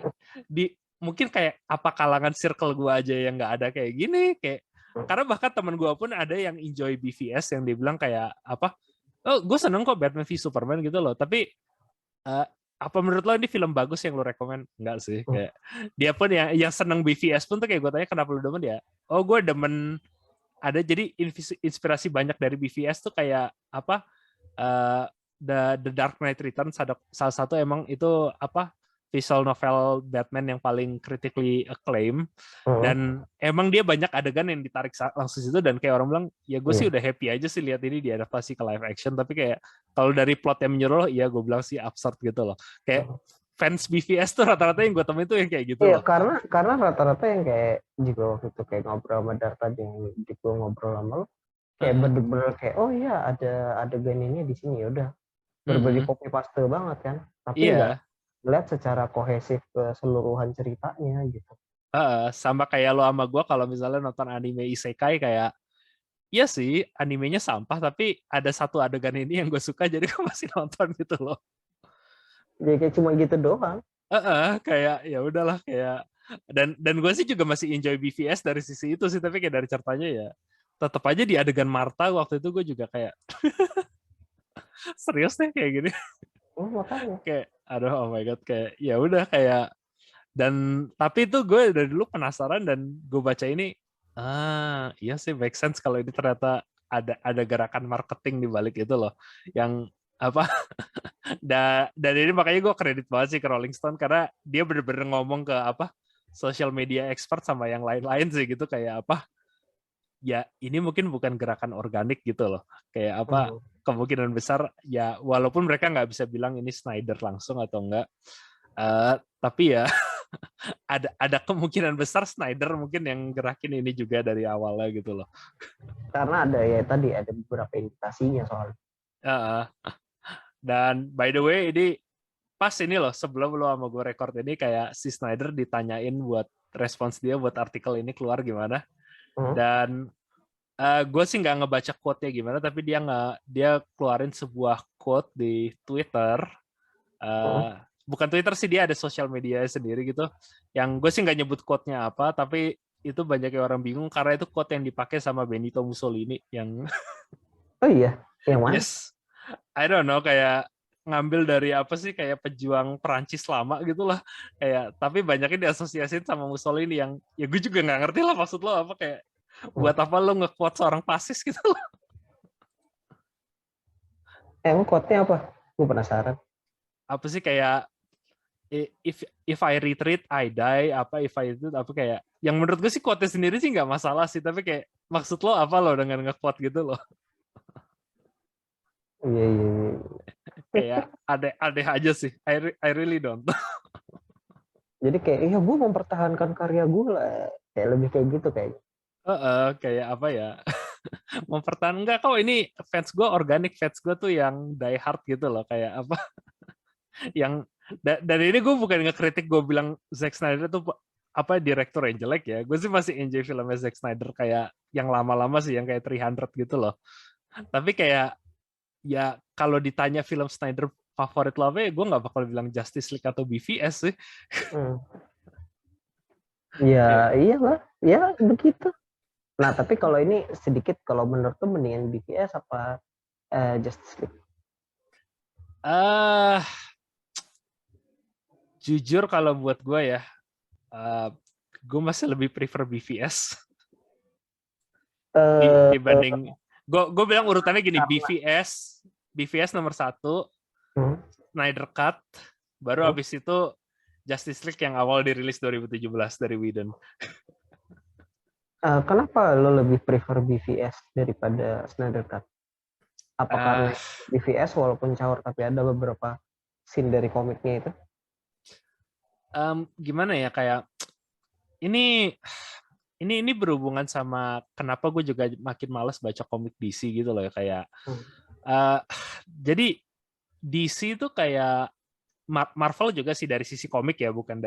mungkin kayak apa kalangan circle gue aja yang nggak ada kayak gini, kayak karena bahkan teman gue pun ada yang enjoy BVS yang dia bilang kayak apa, oh gue seneng kok Batman v Superman gitu loh, tapi apa menurut lo ini film bagus yang lo rekomen? Enggak sih, kayak dia pun yang seneng BVS pun tuh kayak gue tanya kenapa lo demen, ya oh gue demen ada, jadi inspirasi banyak dari BVS tuh kayak apa, The Dark Knight Returns salah satu emang itu apa visual novel Batman yang paling critically acclaimed, dan emang dia banyak adegan yang ditarik langsung situ, dan kayak orang bilang ya gue sih udah happy aja sih lihat ini diadaptasi ke live action, tapi kayak kalau dari plot yang menyeluruh ya gue bilang sih absurd gitu loh, kayak fans BVS tuh rata-rata yang gue temuin tuh yang kayak gitu loh. Karena rata-rata yang kayak juga waktu itu kayak ngobrol sama Darta, yang gue ngobrol sama lo, kayak bener-bener kayak oh iya ada adegan ini di sini, ya udah berbagi copy paste banget kan, tapi nggak lihat secara kohesif keseluruhan ceritanya gitu. Sama kayak lo sama gue kalau misalnya nonton anime isekai, kayak iya sih animenya sampah, tapi ada satu adegan ini yang gue suka jadi gue masih nonton gitu loh. Jadi kayak cuma gitu doang. Kayak ya udahlah, kayak dan gue sih juga masih enjoy BVS dari sisi itu sih, tapi kayak dari ceritanya ya tetap aja di adegan Martha waktu itu gue juga kayak serius deh kayak gini. Makanya Kayak aduh, oh my god, kayak ya udah kayak, dan tapi itu gue dari dulu penasaran dan gue baca ini, iya sih make sense kalau ini ternyata ada gerakan marketing di balik itu loh, yang apa dan ini makanya gue kredit banget sih ke Rolling Stone, karena dia bener-bener ngomong ke apa social media expert sama yang lain-lain sih gitu, kayak apa ya ini mungkin bukan gerakan organik gitu loh, kayak apa kemungkinan besar ya walaupun mereka nggak bisa bilang ini Snyder langsung atau enggak, tapi ya ada kemungkinan besar Snyder mungkin yang gerakin ini juga dari awalnya gitu loh. Karena ada ya tadi ada beberapa indikasinya soal. Dan by the way ini pas ini loh, sebelum lo sama gue record ini kayak si Snyder ditanyain buat respons dia buat artikel ini keluar gimana, dan gue sih nggak ngebaca quote-nya gimana, tapi dia keluarin sebuah quote di Twitter. Bukan Twitter sih, dia ada sosial media sendiri gitu. Yang gue sih nggak nyebut quote-nya apa, tapi itu banyak orang bingung karena itu quote yang dipakai sama Benito Mussolini yang oh iya, yang mana? yes, I don't know, kayak ngambil dari apa sih, kayak pejuang Perancis lama gitulah, kayak tapi banyaknya diasosiasiin sama Mussolini yang ya gue juga nggak ngerti lah maksud lo apa, kayak buat apa lo nge-quote seorang fasis gitu loh. Emang quote-nya apa? Gue penasaran. Apa sih kayak if I retreat I die, apa if I itu apa, kayak yang menurut gue sih quote sendiri sih nggak masalah sih, tapi kayak maksud lo apa lo dengan nge-quote gitu loh. Iya. Kayak aneh aja sih. I really don't. Jadi kayak ya gue mempertahankan karya gue lah, kayak lebih kayak gitu kayak. Kayak apa ya? Mempertahankan enggak kok, ini fans gue organik, fans gue tuh yang die hard gitu loh, kayak apa? Yang dari ini gue bukan ngekritik, gue bilang Zack Snyder tuh apa direktur yang jelek ya. Gue sih masih enjoy filmnya Zack Snyder kayak yang lama-lama sih, yang kayak 300 gitu loh. Tapi kayak ya kalau ditanya film Snyder favorit lo apa, ya gue nggak bakal bilang Justice League atau BVS sih. Ya iyalah, ya begitu. Nah tapi kalau ini sedikit, kalau menurut tuh mendingan BVS apa Justice League? Jujur kalau buat gue ya, gue masih lebih prefer BVS dibanding. Gue bilang urutannya gini, BVS nomor 1, Snyder Cut, baru habis itu Justice League yang awal dirilis 2017 dari Whedon. Kenapa lo lebih prefer BVS daripada Snyder Cut? Apa karena BVS walaupun caur tapi ada beberapa scene dari komiknya itu? Gimana ya, kayak ini berhubungan sama kenapa gue juga makin males baca komik DC gitu loh ya, kayak jadi DC itu kayak Marvel juga sih dari sisi komik ya, bukan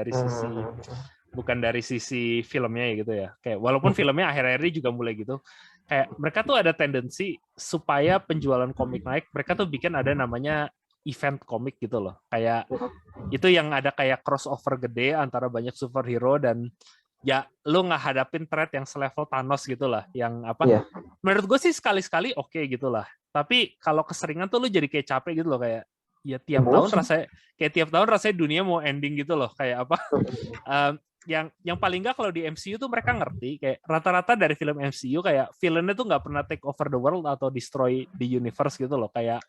dari sisi filmnya ya gitu ya. Kayak walaupun filmnya akhir-akhir ini juga mulai gitu. Kayak mereka tuh ada tendensi supaya penjualan komik naik, mereka tuh bikin ada namanya event komik gitu loh. Kayak itu yang ada kayak crossover gede antara banyak superhero, dan ya lu nggak hadapin threat yang selevel Thanos gitu lah, yang apa? Yeah. Menurut gue sih sekali-sekali oke gitu lah. Tapi kalau keseringan tuh lu jadi kayak capek gitu loh, kayak ya tiap tahun rasanya dunia mau ending gitu loh, kayak apa? Yang paling nggak kalau di MCU tuh mereka ngerti, kayak rata-rata dari film MCU kayak villainnya tuh nggak pernah take over the world atau destroy the universe gitu loh, kayak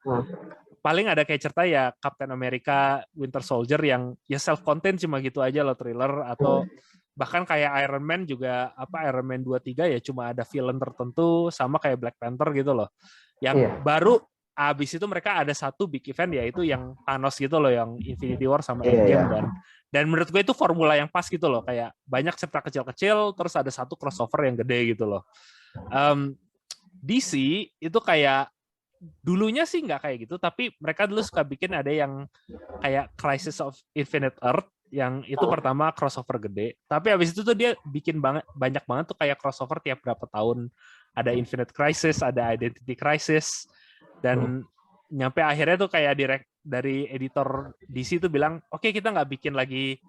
paling ada kayak cerita ya Captain America, Winter Soldier yang ya self-contained cuma gitu aja loh, thriller, atau bahkan kayak Iron Man juga, Iron Man 2-3 ya cuma ada villain tertentu, sama kayak Black Panther gitu loh. Yang baru abis itu mereka ada satu big event, yaitu yang Thanos gitu loh, yang Infinity War sama Endgame. Dan menurut gue itu formula yang pas gitu loh, kayak banyak cerita kecil-kecil terus ada satu crossover yang gede gitu loh. DC itu kayak dulunya sih nggak kayak gitu, tapi mereka dulu suka bikin ada yang kayak Crisis of Infinite Earth, yang itu pertama crossover gede, tapi habis itu tuh dia bikin banyak banget tuh kayak crossover tiap berapa tahun, ada Infinite Crisis, ada Identity Crisis, dan nyampe akhirnya tuh kayak dari editor DC tuh bilang, oke, kita nggak bikin lagi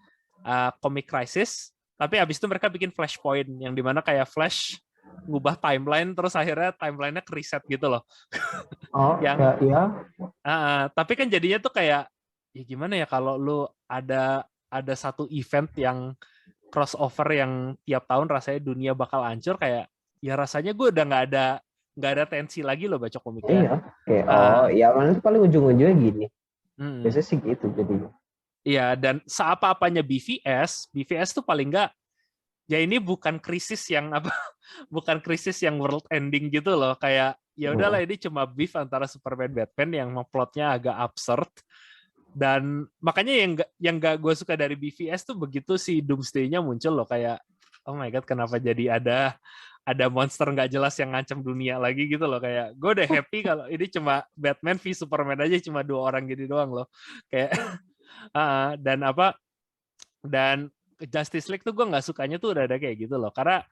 Comic Crisis, tapi habis itu mereka bikin Flashpoint, yang dimana kayak Flash ngubah timeline, terus akhirnya timelinenya ke-reset gitu loh. Tapi kan jadinya tuh kayak, ya gimana ya kalau lu ada satu event yang crossover yang tiap tahun rasanya dunia bakal hancur, kayak ya rasanya gue udah nggak ada tensi lagi loh baca komiknya. Ya mana paling ujung-ujungnya gini. Biasanya sih gitu jadinya. Iya, dan seapa-apanya BVS tuh paling nggak, ya ini bukan krisis yang bukan krisis yang world ending gitu loh, kayak ya udahlah, ini cuma beef antara Superman Batman yang plotnya agak absurd. Dan makanya yang gak gue suka dari BVS tuh begitu si Doomsday-nya muncul loh, kayak oh my god, kenapa jadi ada monster nggak jelas yang ngancam dunia lagi gitu loh, kayak gue udah happy kalau ini cuma Batman v Superman aja, cuma 2 orang gitu doang loh, kayak dan Justice League tuh gue nggak sukanya tuh udah ada kayak gitu loh, karena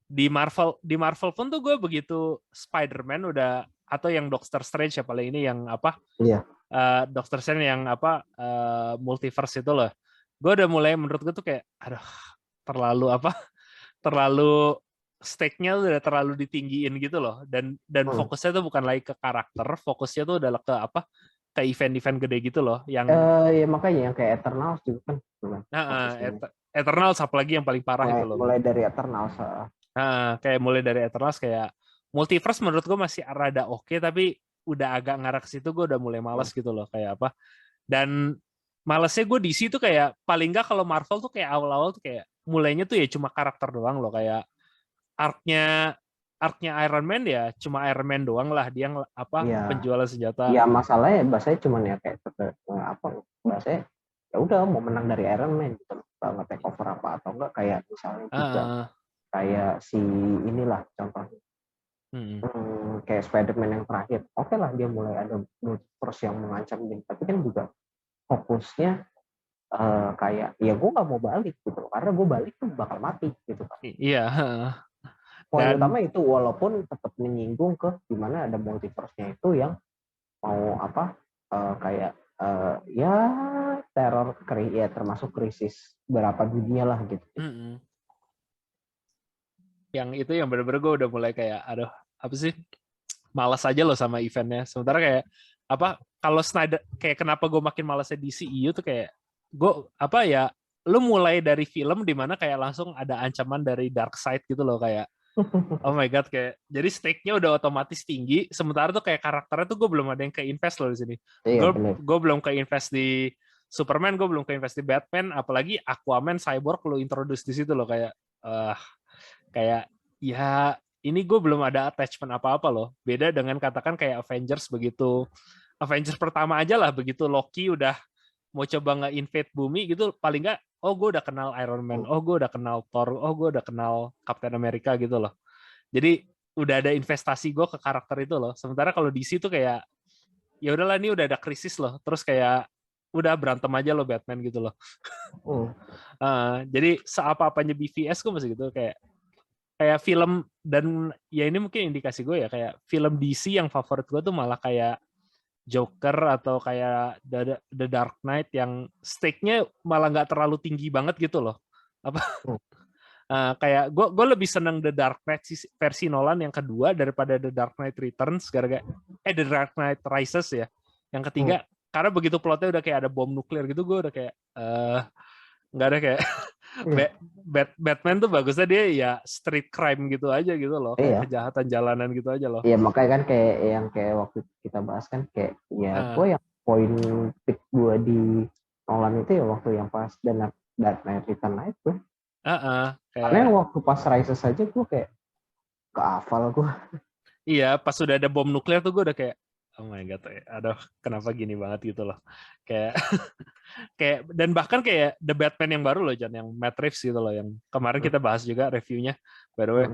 di Marvel pun tuh gue begitu Spider-Man udah, atau yang Doctor Strange ya paling ini yang Doctor Strange yang multiverse itu loh, gue udah mulai, menurut gue tuh kayak aduh, terlalu stake-nya udah terlalu ditinggiin gitu loh, dan fokusnya tuh bukan lagi ke karakter, fokusnya tuh udah ke ke event-event gede gitu loh, yang ya makanya yang kayak Eternals juga kan. Eternals apalagi yang paling parah itu loh. Mulai dari Eternals. Kayak mulai dari Eternals, kayak multiverse menurut gue masih rada oke, tapi udah agak ngarah ke situ, gue udah mulai malas gitu loh, kayak apa. Dan malesnya gue DC tuh kayak paling nggak kalau Marvel tuh kayak awal-awal tuh kayak mulainya tuh ya cuma karakter doang loh, kayak arc-nya Iron Man ya cuma Iron Man doang lah, dia penjualan senjata. Ya masalahnya bahasanya cuma ya kayak bahasanya ya udah mau menang dari Iron Man gitu, nggak take over apa atau enggak, kayak misalnya juga kayak si inilah contohnya kayak Spider-Man yang terakhir, oke lah dia mulai ada multiverse yang mengancam dia, tapi kan juga fokusnya kayak ya gue nggak mau balik gitu, karena gue balik tuh bakal mati gitu kan. Iya. Poin utama itu, walaupun tetap menyinggung ke dimana ada multiverse-nya itu yang mau apa kayak ya teror ya termasuk krisis berapa dunia lah gitu. Mm-mm. Yang itu yang bener-bener gue udah mulai kayak, aduh, apa sih? Malas aja loh sama eventnya. Sementara kayak apa? Kalau Snyder kayak kenapa gue makin malasnya DCEU tuh kayak gue apa ya? Lu mulai dari film dimana kayak langsung ada ancaman dari dark side gitu loh kayak oh my god kayak jadi stake-nya udah otomatis tinggi. Sementara tuh kayak karakternya tuh gue belum ada yang ke-invest loh di sini. Iya Gue benar. gue belum ke-invest di Superman, gue belum ke-invest di Batman, apalagi Aquaman, Cyborg lu introduce di situ loh kayak uh, kayak ya ini gue belum ada attachment apa-apa loh. Beda dengan katakan kayak Avengers begitu. Avengers pertama aja lah begitu Loki udah mau coba nge-invade bumi gitu paling nggak oh gue udah kenal Iron Man, oh gue udah kenal Thor, oh gue udah kenal Captain America gitu loh. Jadi udah ada investasi gue ke karakter itu loh. Sementara kalau DC tuh kayak ya udahlah ini udah ada krisis loh. Terus kayak udah berantem aja loh Batman gitu loh. Jadi seapa-apanya BVS gue masih gitu kayak kayak film dan ya ini mungkin indikasi gue ya kayak film DC yang favorit gue tuh malah kayak Joker atau kayak The Dark Knight yang stake-nya malah nggak terlalu tinggi banget gitu loh. Apa kayak gue lebih seneng The Dark Knight versi Nolan yang kedua daripada The Dark Knight Returns gara-gara The Dark Knight Rises ya. Yang ketiga karena begitu plotnya udah kayak ada bom nuklir gitu gue udah kayak nggak ada kayak Batman tuh bagusnya dia ya street crime gitu aja gitu loh kayak kejahatan jalanan gitu aja loh. Iya makanya kan kayak yang kayak waktu kita bahas kan kayak ya gue yang poin pick gue di Nolan itu ya waktu yang pas Dark Knight Return itu. Karena waktu pas Rises aja gue kayak kehafal gue. Iya pas sudah ada bom nuklir tuh gue udah kayak oh my god, aduh kenapa gini banget gitu loh. Kayak kayak dan bahkan kayak The Batman yang baru loh Jan yang Matt Reeves gitu loh yang kemarin kita bahas juga reviewnya by the way.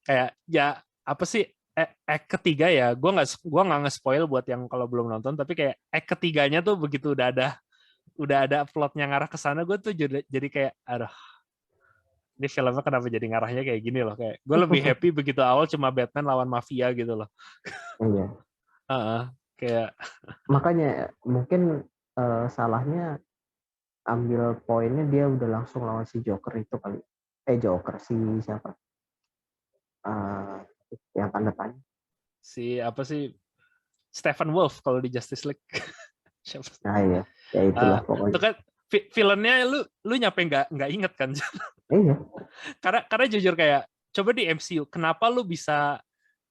Kayak ya apa sih ketiga ya gue nggak nge-spoil buat yang kalau belum nonton tapi kayak ketiganya tuh begitu udah ada plotnya ngarah ke sana gue tuh jadi kayak aduh ini filmnya kenapa jadi ngarahnya kayak gini loh kayak gue lebih happy begitu awal cuma Batman lawan mafia gitu loh. Iya. Kayak makanya mungkin salahnya ambil poinnya dia udah langsung lawan si Joker itu kali. Joker si siapa? Yang tanda tanya. Si apa sih Stephen Wolf kalau di Justice League. Nah iya, ya itulah pokoknya. Itu kan filmnya lu nyampe nggak inget kan? Iya. karena jujur kayak coba di MCU kenapa lu bisa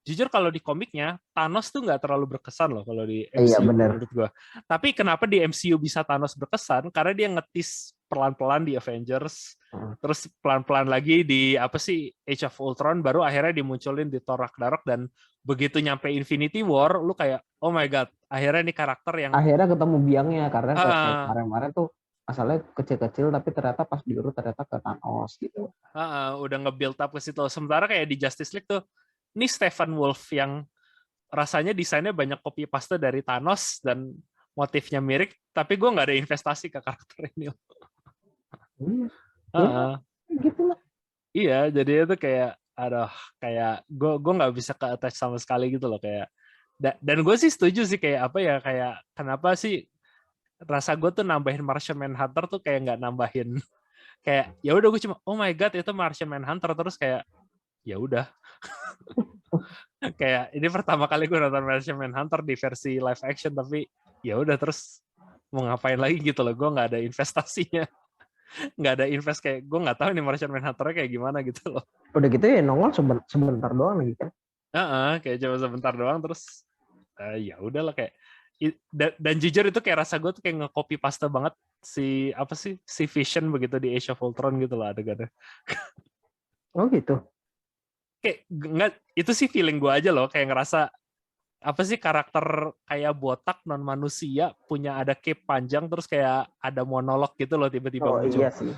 jujur kalau di komiknya Thanos tuh nggak terlalu berkesan loh kalau di MCU iya, bener. menurut gua. Tapi kenapa di MCU bisa Thanos berkesan? Karena dia ngetis pelan-pelan di Avengers, terus pelan-pelan lagi di apa sih Age of Ultron, baru akhirnya dimunculin di Thor Ragnarok dan begitu nyampe Infinity War, lu kayak oh my god, akhirnya nih karakter yang akhirnya ketemu biangnya karena kemarin-kemarin tuh masalahnya kecil-kecil tapi ternyata pas diurut ternyata ke Thanos gitu. Udah nge-build up ke situ. Sementara kayak di Justice League tuh ini Stephen Wolf yang rasanya desainnya banyak copy paste dari Thanos dan motifnya mirip, tapi gue nggak ada investasi ke karakter ini. Gitu lah. Iya, jadi itu kayak, aduh, kayak gue nggak bisa ke attach sama sekali gitu loh kayak. Dan gue sih setuju sih kayak apa ya kayak kenapa sih rasa gue tuh nambahin Martian Manhunter tuh kayak nggak nambahin kayak ya udah gue cuma oh my god itu Martian Manhunter terus kayak ya udah kayak ini pertama kali gue nonton Martian Manhunter di versi live action tapi ya udah terus mau ngapain lagi gitu loh gue nggak ada investasinya nggak ada invest kayak gue nggak tahu ini Martian Manhunter kayak gimana gitu loh udah gitu ya nongol sebentar doang lagi kan kayak cuma sebentar doang terus ya udahlah kayak dan jujur itu kayak rasa gue tuh kayak nge-copy paste banget si apa sih si Vision begitu di Age of Ultron gitu loh adegannya. Oh gitu. Kayak enggak itu sih feeling gue aja loh kayak ngerasa apa sih karakter kayak botak non manusia punya ada cape panjang terus kayak ada monolog gitu loh tiba-tiba muncul. Iya sih.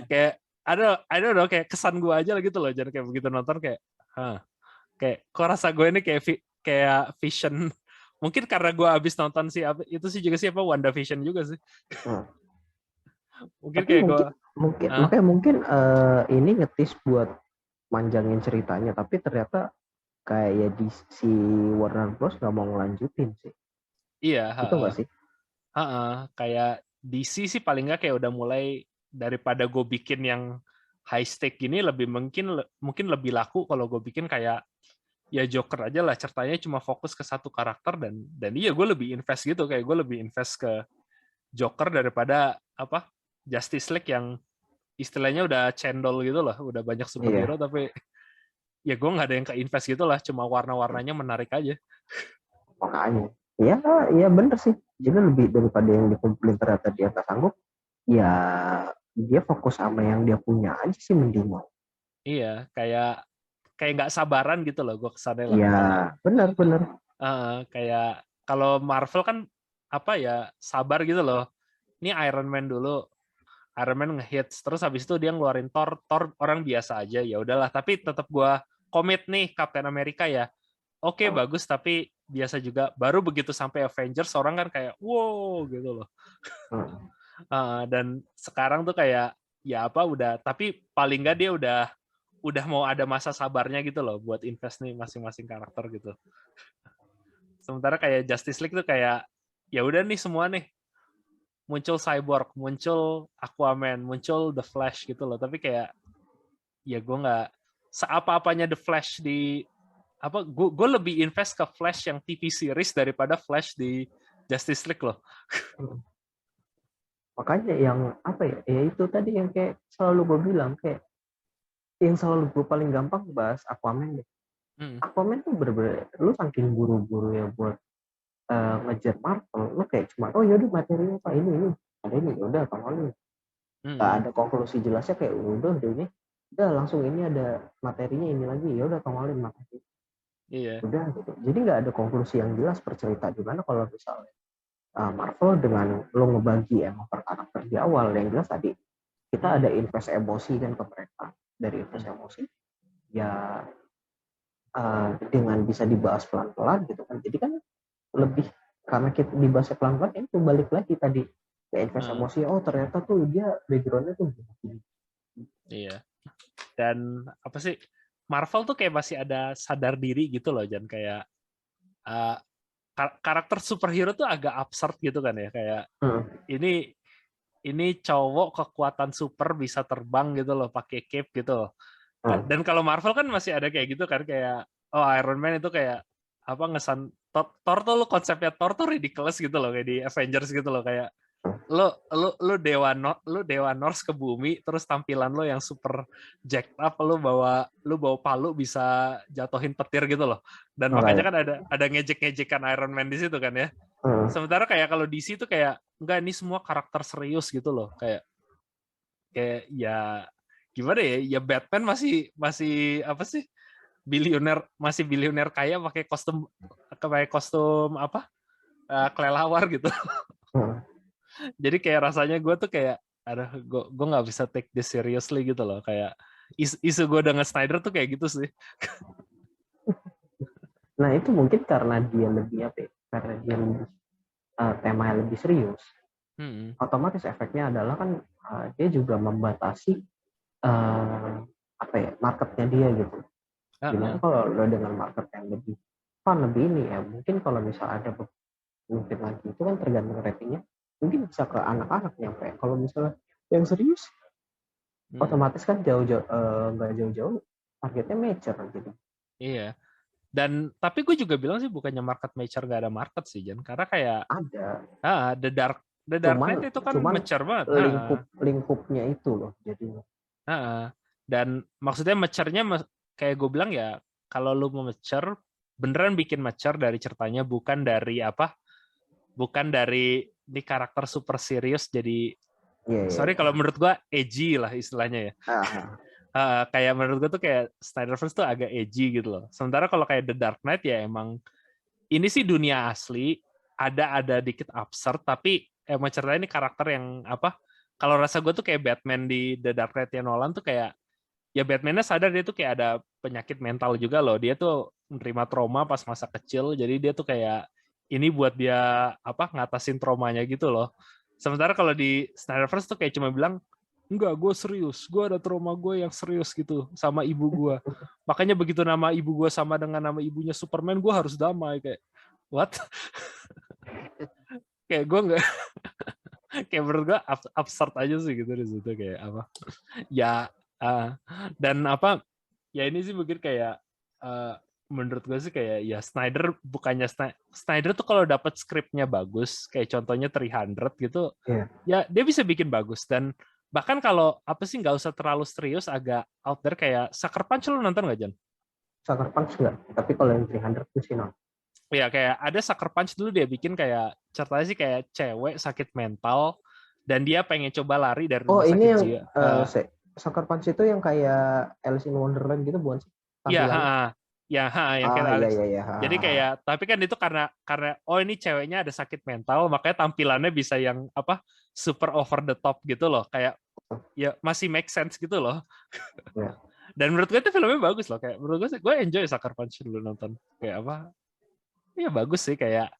Kayak ada loh kayak kesan gue aja lah gitu loh jadi kayak begitu nonton kayak kayak kok rasa gue ini kayak Vision mungkin karena gue abis nonton sih itu sih juga siapa WandaVision juga sih. Mungkin kayak gue mungkin ini ngetis buat manjangin ceritanya tapi ternyata kayak ya di si Warner Bros nggak mau ngelanjutin sih. Iya, Itu heeh. nggak sih? Heeh, kayak DC sih paling nggak kayak udah mulai daripada gue bikin yang high stake gini lebih mungkin lebih laku kalau gue bikin kayak ya Joker aja lah ceritanya cuma fokus ke satu karakter dan iya gue lebih invest gitu kayak gue lebih invest ke Joker daripada apa Justice League yang istilahnya udah cendol gitu lah udah banyak superhero Iya, tapi ya gue nggak ada yang ke invest gitu lah cuma warna-warnanya menarik aja. makanya. Iya, iya bener sih. Jadi lebih daripada yang dikumpulin ternyata dia nggak sanggup, ya dia fokus sama yang dia punya aja sih mending. Iya kayak kayak nggak sabaran gitu loh gue kesannya lah Iya, kalau benar-benar. kayak kalau Marvel kan apa ya sabar gitu loh. Ini Iron Man dulu, Iron Man ngehits, terus habis itu dia ngeluarin Thor, Thor orang biasa aja ya udahlah. Tapi tetap gua komit nih Captain America ya. Oke bagus tapi biasa juga. Baru begitu sampai Avengers orang kan kayak wow gitu loh. Dan sekarang tuh kayak ya apa udah tapi paling nggak dia udah mau ada masa sabarnya gitu loh buat invest nih masing-masing karakter gitu. Sementara kayak Justice League tuh kayak ya udah nih semua nih muncul Cyborg, muncul Aquaman, muncul The Flash gitu loh. Tapi kayak ya gue nggak seapa-apanya The Flash di apa gue lebih invest ke Flash yang TV series daripada Flash di Justice League loh. Makanya yang apa ya? Ya itu tadi yang kayak selalu gue bilang kayak yang selalu gue paling gampang bahas Aquaman deh. Hmm. Aquaman tuh bener-bener lu saking buru-buru ya buat ngejar Marvel, lu kayak cuma oh yaudah materinya apa ini ada ini udah tongolin. Gak ada konklusi jelasnya kayak udah ini udah langsung ini ada materinya ini lagi ya udah tongolin materi. Iya. Udah gitu. Jadi nggak ada konklusi yang jelas per cerita. Gimana kalau misalnya Marvel dengan lo ngebagi emang per karakter di awal yang jelas tadi kita ada invest emosi kan ke mereka dari invest emosi ya dengan bisa dibahas pelan-pelan gitu kan jadi kan lebih karena kita dibahas pelan-pelan itu balik lagi tadi ke invest emosi oh ternyata tuh dia backgroundnya tuh gini. Iya. Dan apa sih Marvel tuh kayak masih ada sadar diri gitu loh Jan kayak uh, karakter superhero tuh agak absurd gitu kan ya kayak ini cowok kekuatan super bisa terbang gitu loh pakai cape gitu loh. Dan kalau Marvel kan masih ada kayak gitu kan kayak oh Iron Man itu kayak apa ngesan Thor tuh lo konsepnya Thor tuh ridiculous gitu loh kayak di Avengers gitu loh kayak lu dewa Norse ke bumi terus tampilan lo yang super jacked up lu bawa palu bisa jatuhin petir gitu loh. Dan makanya kan ada ngejek-ngejekan Iron Man di situ kan ya. Sementara kayak kalau DC tuh kayak enggak ini semua karakter serius gitu loh kayak ya gimana ya ya Batman masih apa sih bilioner kaya pakai kostum apa kelelawar gitu. Jadi kayak rasanya gue tuh kayak aduh gue nggak bisa take this seriously gitu loh kayak isu gue dengan Snyder tuh kayak gitu sih. Nah itu mungkin karena dia lebih apa ya? Karena dia lebih temanya lebih serius. Otomatis efeknya adalah kan dia juga membatasi apa ya marketnya dia gitu. Gimana kalau lo dengan market yang lebih fun lebih ini ya mungkin kalau misal ada mungkin lagi itu kan tergantung ratingnya mungkin bisa ke anak-anak nyampe kalau misalnya yang serius otomatis kan nggak jauh-jauh targetnya mature gitu. Iya. Dan tapi gue juga bilang sih bukannya market mature gak ada market sih Jan karena kayak ada The Dark Knight itu kan mature banget. Lingkupnya itu loh jadinya. Dan maksudnya mature-nya kayak gue bilang ya kalau lu mau mature beneran bikin mature dari ceritanya bukan dari ini karakter super serius jadi sorry kalau menurut gue edgy lah istilahnya ya. Kayak menurut gue tuh kayak Snyderverse tuh agak edgy gitu loh. Sementara kalau kayak The Dark Knight ya emang ini sih dunia asli, ada dikit absurd tapi emang ceritanya ini karakter yang apa? Kalau rasa gue tuh kayak Batman di The Dark Knight Nolan tuh kayak ya Batman-nya sadar dia tuh kayak ada penyakit mental juga loh. Dia tuh menerima trauma pas masa kecil, jadi dia tuh kayak ini buat dia apa ngatasin traumanya gitu loh. Sementara kalau di Snyderverse tuh kayak cuma bilang enggak, gue serius. Gue ada trauma gue yang serius gitu sama ibu gue. Makanya begitu nama ibu gue sama dengan nama ibunya Superman, gue harus damai kayak what? Kayak gue nggak, kayak menurut gue absurd aja sih gitu di situ kayak apa. Ya dan apa ya ini sih mungkin kayak menurut gue sih kayak ya Snyder bukannya Snyder tuh kalau dapat skripnya bagus kayak contohnya 300 gitu Iya. ya dia bisa bikin bagus dan bahkan kalau apa sih nggak usah terlalu serius agak out there kayak Sucker Punch lu nonton nggak Jan? Sucker Punch enggak, tapi kalau yang 300 tuh sih nonton. Ya kayak ada Sucker Punch dulu dia bikin kayak ceritanya sih kayak cewek sakit mental dan dia pengen coba lari dari Oh, rumah ini sakit yang jiwa. Sucker Punch itu yang kayak Alice in Wonderland gitu bukan sih Ya, tampilannya? yang kayak Ah, iya Alex. iya iya. Jadi kayak, tapi kan itu karena oh ini ceweknya ada sakit mental, makanya tampilannya bisa yang apa super over the top gitu loh, kayak ya masih make sense gitu loh. Ya. Dan menurut gue itu filmnya bagus loh, kayak menurut gue enjoy Sucker Punch dulu nonton, kayak apa? Ya bagus sih kayak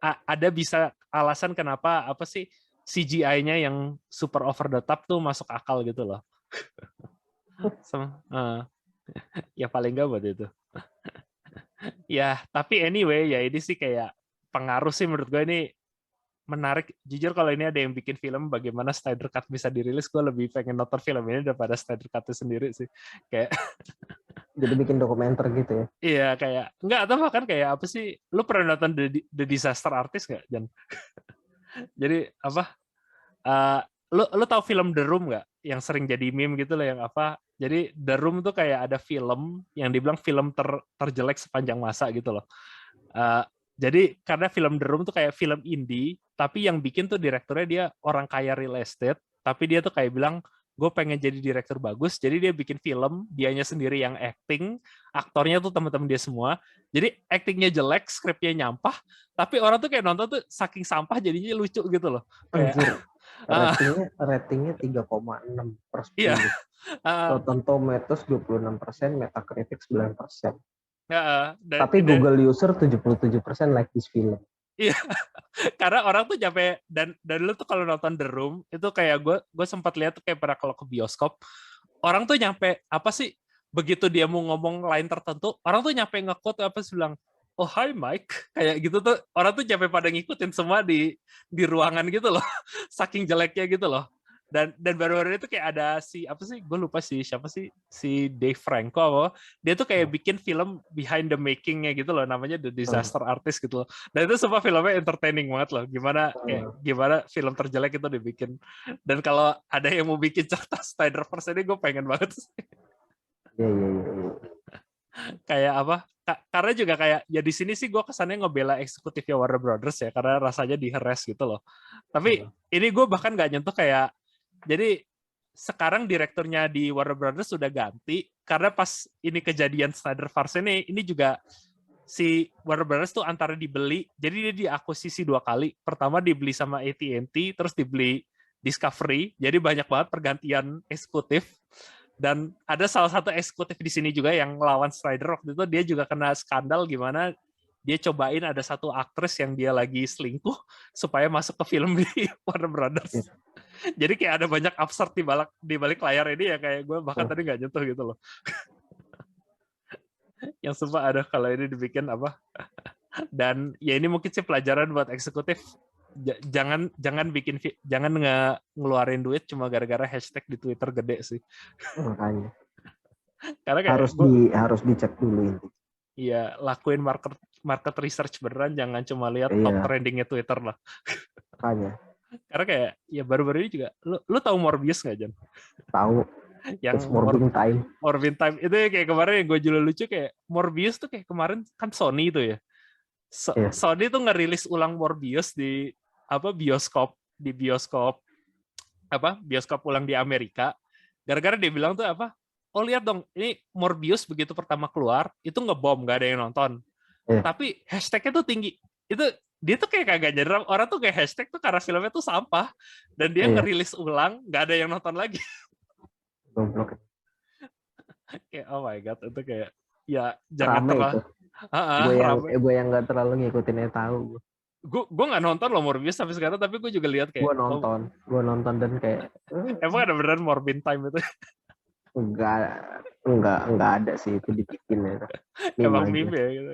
ada bisa alasan kenapa apa sih CGI-nya yang super over the top tuh masuk akal gitu loh. Ya paling nggak buat itu. Ya, tapi anyway, ya ini sih kayak pengaruh sih menurut gue ini menarik. Jujur kalau ini ada yang bikin film bagaimana Snyder Cut bisa dirilis, gue lebih pengen nonton film ini daripada Snyder Cut sendiri sih. Kayak Jadi bikin dokumenter gitu ya. iya kayak enggak atau bahkan kayak apa sih? Lu pernah nonton The Disaster Artist nggak, Jan? Jadi apa? Uh, lu tahu film The Room nggak? Yang sering jadi meme gitu loh yang apa? Jadi The Room tuh kayak ada film yang dibilang film terjelek sepanjang masa gitu loh. Jadi karena film The Room tuh kayak film indie, tapi yang bikin tuh direkturnya dia orang kaya real estate, tapi dia tuh kayak bilang, gue pengen jadi direktur bagus, jadi dia bikin film, dianya sendiri yang acting, aktornya tuh teman-teman dia semua, jadi actingnya jelek, skripnya nyampah, tapi orang tuh kayak nonton tuh saking sampah jadinya lucu gitu loh. Kayak, Anjir. Ratingnya 3,6 per 10. iya. Rotten Tomatoes 26%, Metacritic 9%. Tapi Dan Google user 77% like this film. iya, karena orang tuh capek dan lu tuh kalau nonton The Room itu kayak gue sempat lihat tuh kayak pada kalau ke bioskop orang tuh nyampe apa sih begitu dia mau ngomong line tertentu orang tuh nyampe nge-quote apa sih bilang oh hi Mike kayak gitu tuh orang tuh capek pada ngikutin semua di ruangan gitu loh saking jeleknya gitu loh dan baru-baru itu kayak ada si apa sih gue lupa sih siapa sih si Dave Franco apa dia tuh kayak bikin film behind the making-nya gitu loh namanya The Disaster Artist gitu loh dan itu semua filmnya entertaining banget loh gimana film terjelek itu dibikin dan kalau ada yang mau bikin cerita Snyderverse ini gue pengen banget sih. Iya. Kayak apa karena juga kayak ya di sini sih gue kesannya ngebela eksekutifnya Warner Brothers ya karena rasanya diheres gitu loh tapi ini gue bahkan nggak nyentuh kayak jadi sekarang direkturnya di Warner Brothers sudah ganti karena pas ini kejadian Snyderverse ini juga si Warner Brothers tuh antara dibeli, jadi dia diakuisisi 2 kali. Pertama dibeli sama AT&T, terus dibeli Discovery. Jadi banyak banget pergantian eksekutif. Dan ada salah satu eksekutif di sini juga yang lawan Snyder waktu itu dia juga kena skandal gimana dia cobain ada satu aktris yang dia lagi selingkuh supaya masuk ke film di Warner Brothers. Jadi kayak ada banyak absurd di balik layar ini ya kayak gue bahkan tadi nggak nyentuh gitu loh. Yang sempat ada kalau ini dibikin apa. Dan ya ini mungkin sih pelajaran buat eksekutif jangan ngeluarin duit cuma gara-gara hashtag di Twitter gede sih. Makanya. Karena kayak harus dicek dulu ini. Iya, lakuin market research beneran, jangan cuma lihat top trendingnya Twitter lah. Makanya. Karena kayak ya baru-baru ini juga, lu tahu Morbius nggak Jan? Tahu. Yang Morbin Time. Morbin Time itu ya kayak kemarin yang gue jual lucu kayak Morbius tuh kayak kemarin kan Sony itu ya. Sony tuh ngerilis ulang Morbius di bioskop ulang di Amerika. Gara-gara dia bilang tuh apa? Oh lihat dong, ini Morbius begitu pertama keluar itu ngebom, nggak ada yang nonton. Tapi hashtagnya tuh tinggi. Itu dia tuh kayak kagak nyadar orang tuh kayak hashtag tuh karena filmnya tuh sampah dan dia ngerilis ulang nggak ada yang nonton lagi. Kayak oh my god itu kayak ya jangan terlalu. Gue yang nggak terlalu ngikutinnya tahu. Gue nggak nonton loh Morbius sampai sekarang tapi gue juga lihat kayak. Gue nonton dan kayak. Emang ada beneran Morbin Time itu? Enggak ada sih itu dibikin ya. Emang meme ya gitu.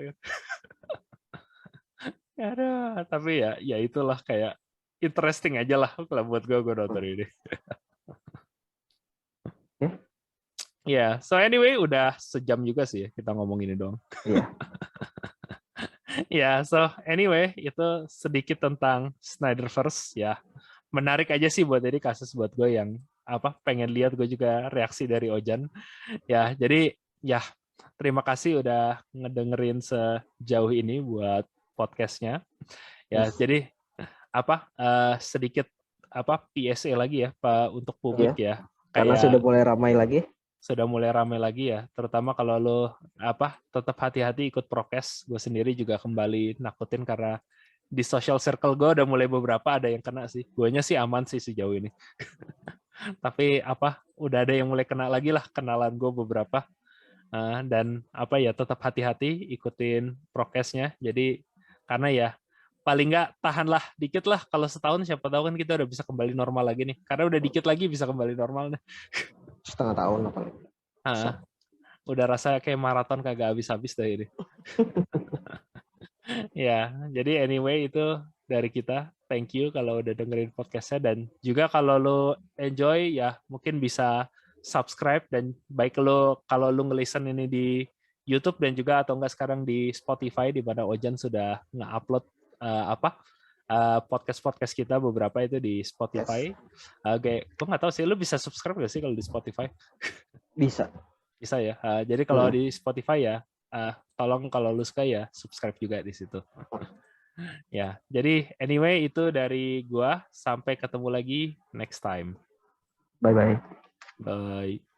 Aduh, tapi ya itulah kayak interesting aja lah kalau buat gue nonton ini. Ya, so anyway udah sejam juga sih ya kita ngomong ini doang. Iya. Ya, so anyway itu sedikit tentang Snyderverse ya. Menarik aja sih buat jadi kasus buat gue yang pengen lihat gue juga reaksi dari Ojan. Ya, jadi ya terima kasih udah ngedengerin sejauh ini buat podcastnya. Ya, jadi sedikit PSA lagi ya Pak untuk publik ya. Karena Kayak sudah mulai ramai lagi. Sudah mulai ramai lagi ya, terutama kalau lo tetap hati-hati ikut prokes. Gue sendiri juga kembali nakutin karena di social circle gue udah mulai beberapa ada yang kena sih. Guanya sih aman sih sejauh ini. Tapi udah ada yang mulai kena lagi lah, kenalan gue beberapa. Dan tetap hati-hati ikutin prokesnya. Jadi karena ya paling nggak tahanlah dikit lah, kalau setahun siapa tahu kan kita udah bisa kembali normal lagi nih. Karena udah dikit lagi bisa kembali normal nih. Setengah tahun apa? Udah rasa kayak maraton kagak habis-habis dah ini. Ya, jadi anyway itu dari kita. Thank you kalau udah dengerin podcastnya, dan juga kalau lo enjoy ya mungkin bisa subscribe, dan baik lo kalau lo ngelisten ini di YouTube dan juga atau enggak sekarang di Spotify di mana Ojan sudah nge-upload podcast kita beberapa itu di Spotify. Gue nggak tahu sih, lo bisa subscribe nggak sih kalau di Spotify? Bisa. Bisa ya. Jadi kalau di Spotify ya, tolong kalau lu suka ya subscribe juga di situ. Ya, jadi anyway itu dari gua. Sampai ketemu lagi next time. Bye-bye. Bye.